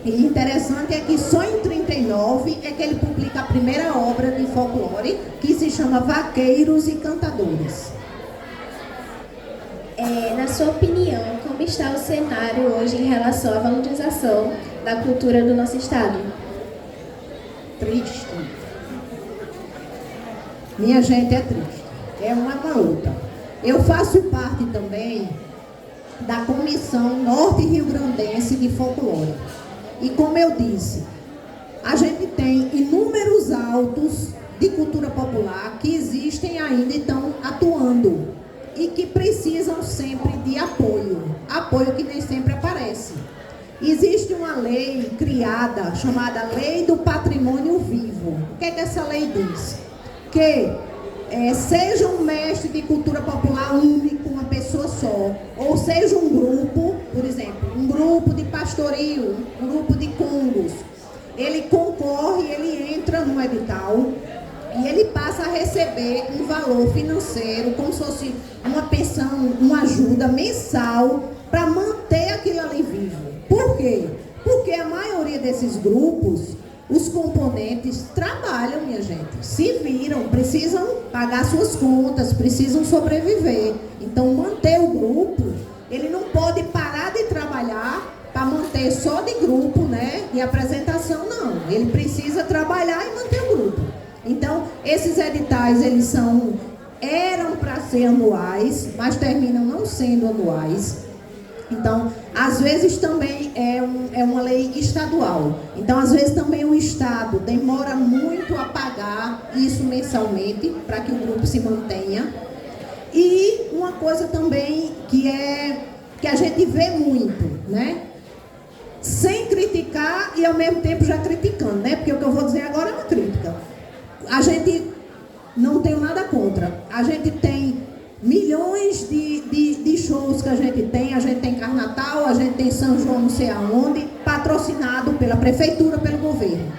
E interessante é que só em 1939 é que ele publica a primeira obra de folclore, que se chama Vaqueiros e Cantadores. Na sua opinião, como está o cenário hoje em relação à valorização da cultura do nosso estado? Triste. Minha gente, é triste. É uma luta. Eu faço parte também da Comissão Norte-Rio-Grandense de Folclore. E como eu disse, a gente tem inúmeros autos de cultura popular que existem ainda e estão atuando. E que precisam sempre de apoio que nem sempre aparece. Existe uma lei criada, chamada Lei do Patrimônio Vivo. O que é que essa lei diz? Que seja um mestre de cultura popular único, uma pessoa só, ou seja um grupo, por exemplo, um grupo de pastorio, um grupo de congos, ele concorre, ele entra no edital, e ele passa a receber um valor financeiro, como se fosse uma pensão, uma ajuda mensal, para manter aquilo ali vivo. Por quê? Porque a maioria desses grupos, os componentes trabalham, minha gente, se viram, precisam pagar suas contas, precisam sobreviver. Então, manter o grupo, ele não pode parar de trabalhar para manter só de grupo, né, de apresentação, não. Ele precisa trabalhar e manter o grupo. Então, esses editais, eles eram para ser anuais, mas terminam não sendo anuais. Então, às vezes também é uma lei estadual. Então, às vezes também o Estado demora muito a pagar isso mensalmente, para que o grupo se mantenha. E uma coisa também que a gente vê muito, né? Sem criticar e ao mesmo tempo já criticando, né? Porque o que eu vou dizer agora é uma crítica. A gente não tem nada contra. A gente tem milhões de shows que a gente tem Carnatal, a gente tem São João não sei aonde, patrocinado pela prefeitura, pelo governo.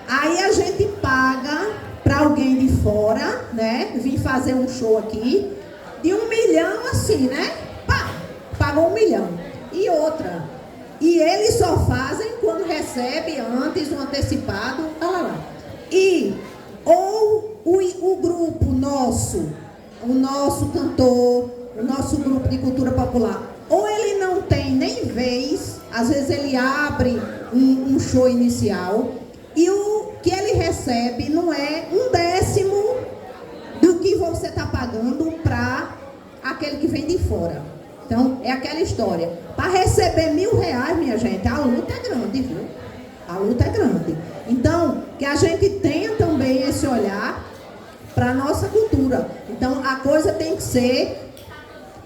Aí a gente paga para alguém de fora, né, vir fazer um show aqui, de 1 milhão assim, né, pagou 1 milhão. E outra, e eles só fazem quando recebe antes, um antecipado, E ou o grupo nosso, o nosso cantor, o nosso grupo de cultura popular, ou ele não tem nem vez, às vezes ele abre um show inicial, e o que ele recebe não é 1/10 do que você está pagando para aquele que vem de fora. Então, é aquela história. Para receber R$1.000, minha gente, a luta é grande, viu? A luta é grande. Então, que a gente tenha também esse olhar para a nossa cultura. Então, a coisa tem que ser,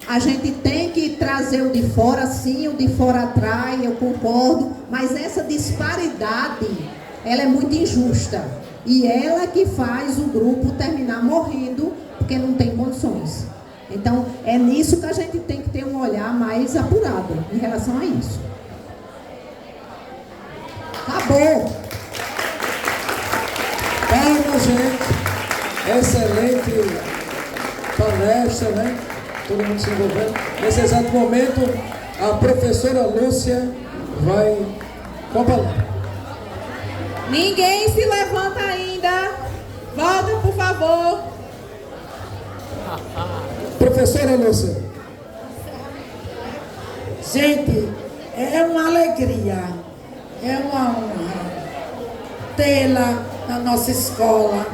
a gente tem que trazer o de fora, sim, o de fora atrai, eu concordo, mas essa disparidade, ela é muito injusta. E ela que faz o grupo terminar morrendo, porque não tem condições. Então, é nisso que a gente tem que ter um olhar mais apurado, em relação a isso. Acabou! Calma, gente. Excelente palestra, né? Todo mundo se envolvendo. Nesse exato momento, a professora Lúcia vai com a palavra. Ninguém se levanta ainda. Volta, por favor. Professora Lúcia. Gente, é uma alegria, é uma honra tê-la na nossa escola,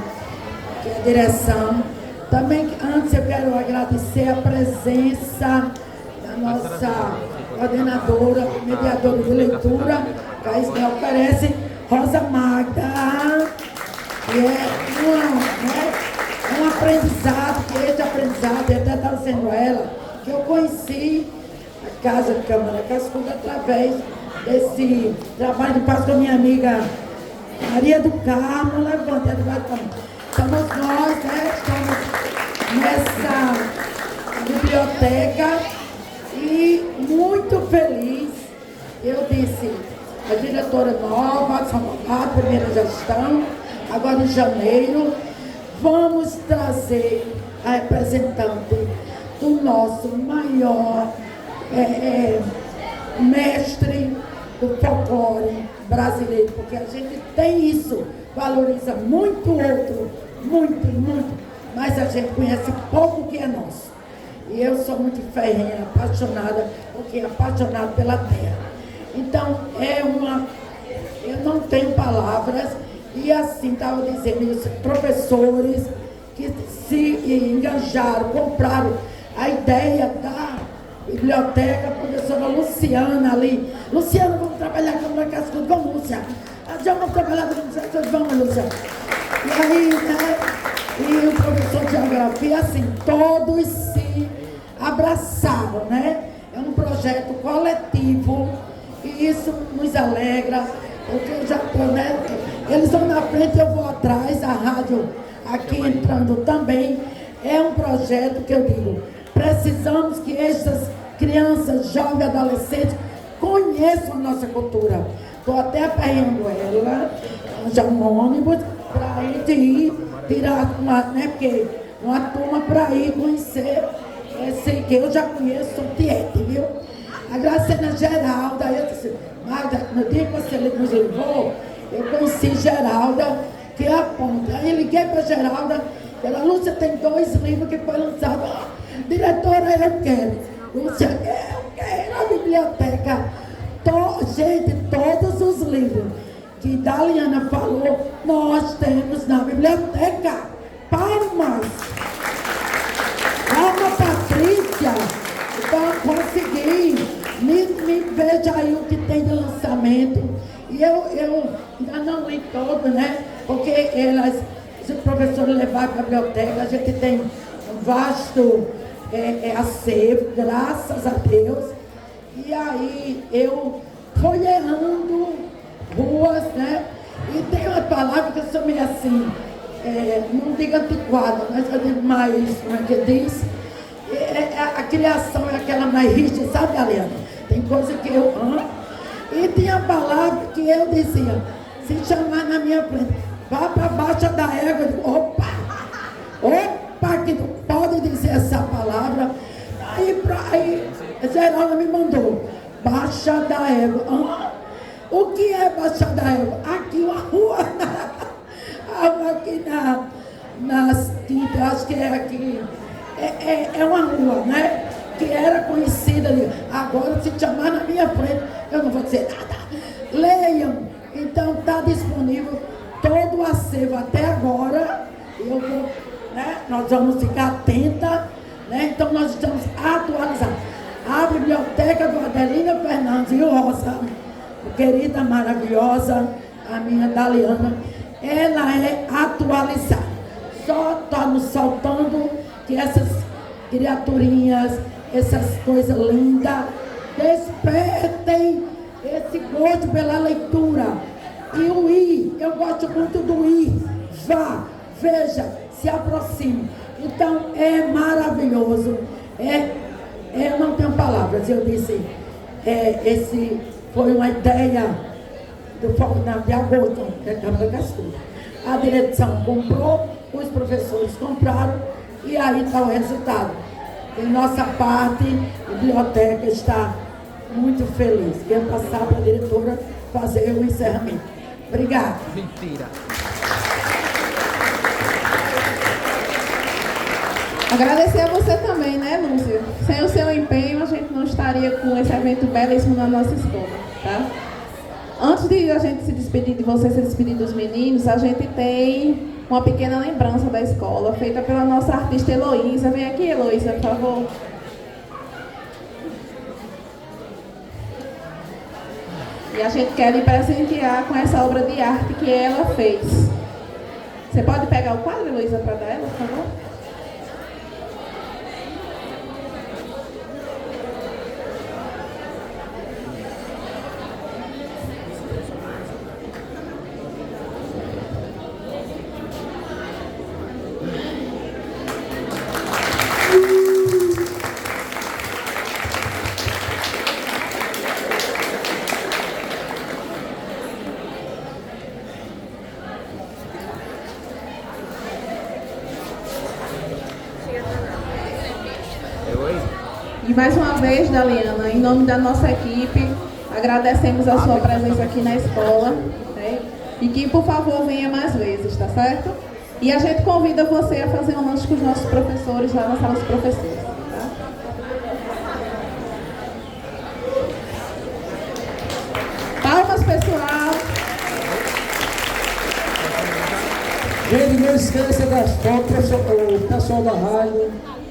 que é a direção. Também, antes, eu quero agradecer a presença da nossa coordenadora, mediadora de leitura, que a oferece, Rosa Magda, que é um aprendizado, que esse aprendizado, eu até estava sendo ela, que eu conheci a Casa de Câmara Cascudo através desse trabalho de paz com a minha amiga Maria do Carmo, levanta, estamos nós, né, estamos nessa biblioteca e muito feliz. Eu disse, a diretora nova, a primeira gestão, agora em janeiro, vamos trazer a representante do nosso maior mestre do folclore brasileiro, porque a gente tem isso, valoriza muito o outro, muito, mas a gente conhece pouco o que é nosso. E eu sou muito ferrenha, apaixonada, porque é apaixonada pela terra. Então, eu não tenho palavras, e assim estava dizendo, os professores que se engajaram, compraram a ideia da biblioteca, a professora Luciana ali. Luciana, vamos trabalhar com a Cascudo, vamos, Luciana. Já vamos trabalhar com a vamos, Luciana. E aí, né, e o professor de geografia, assim, todos se abraçaram, né? É um projeto coletivo e isso nos alegra, porque eu já estou, né? Eles vão na frente, eu vou atrás, a rádio aqui entrando também. É um projeto que eu digo, precisamos que estas crianças, jovens, adolescentes conheçam a nossa cultura. Estou até apanhando ela, já um ônibus, para a gente ir tirar uma, né, porque uma turma para ir conhecer esse que eu já conheço, o Tiete, viu? A Gracena Geralda, eu disse, Magda, no dia que você nos levou, eu conheci Geralda, que é a ponta. Aí liguei para Geralda, ela, Lúcia, tem 2 livros que foi lançado. Diretora, eu quero. Lúcia, eu quero a biblioteca. Gente, todos os livros que Daliana falou, nós temos na biblioteca. Palmas! Palma, Patrícia! Então, consegui. Me veja aí o que tem de lançamento. E eu ainda não li todo, né? Porque se o professor levar para a biblioteca, a gente tem um vasto acervo, graças a Deus. E aí eu folheando ruas, né? E tem uma palavra que eu sou meio assim, não digo antiquada, mas eu digo mais, como é que diz? A criação é aquela mais rígida, sabe, Aliana? Tem coisa que eu amo. E tinha palavra que eu dizia, se chamar na minha frente, vá para Baixa da Égua, eu digo, opa, que não pode dizer essa palavra. Aí Geralda me mandou, Baixa da Égua. O que é Baixa da Égua? Aqui uma rua, aqui nas Tintas, acho que é aqui, é uma rua, né? Que era conhecida ali. Agora, se chamar na minha frente, eu não vou dizer nada. Leiam. Então, está disponível todo o acervo até agora. Eu vou, né? Nós vamos ficar atentas, né? Então, nós estamos atualizando. A biblioteca do Adelina Fernandes e o Rosa, querida, maravilhosa, a minha Daliana, ela é atualizada. só está nos saltando que essas criaturinhas, essas coisas lindas, despertem esse gosto pela leitura. E o I, eu gosto muito do I. Vá, veja, se aproxime. Então, é maravilhoso. Eu não tenho palavras. Eu disse, esse foi uma ideia do Foco de Agosto, da Câmara Cascudo. A direção comprou, os professores compraram, e aí está o resultado. Em nossa parte, a biblioteca está muito feliz. Quero passar para a diretora fazer o encerramento. Obrigada. Mentira. Agradecer a você também, né, Lúcia? Sem o seu empenho, a gente não estaria com esse evento belíssimo na nossa escola, tá? Antes de a gente se despedir de você, se despedir dos meninos, a gente tem uma pequena lembrança da escola, feita pela nossa artista Heloísa. Vem aqui, Heloísa, por favor. E a gente quer lhe presentear com essa obra de arte que ela fez. Você pode pegar o quadro, Heloísa, para dar ela, por favor? E mais uma vez, Daliana, em nome da nossa equipe, agradecemos a sua presença aqui na escola, né? E que, por favor, venha mais vezes, tá certo? E a gente convida você a fazer um lanche com os nossos professores lá na sala dos professores, tá? Palmas, pessoal! Gente, não esqueça das fotos, o pessoal da rádio.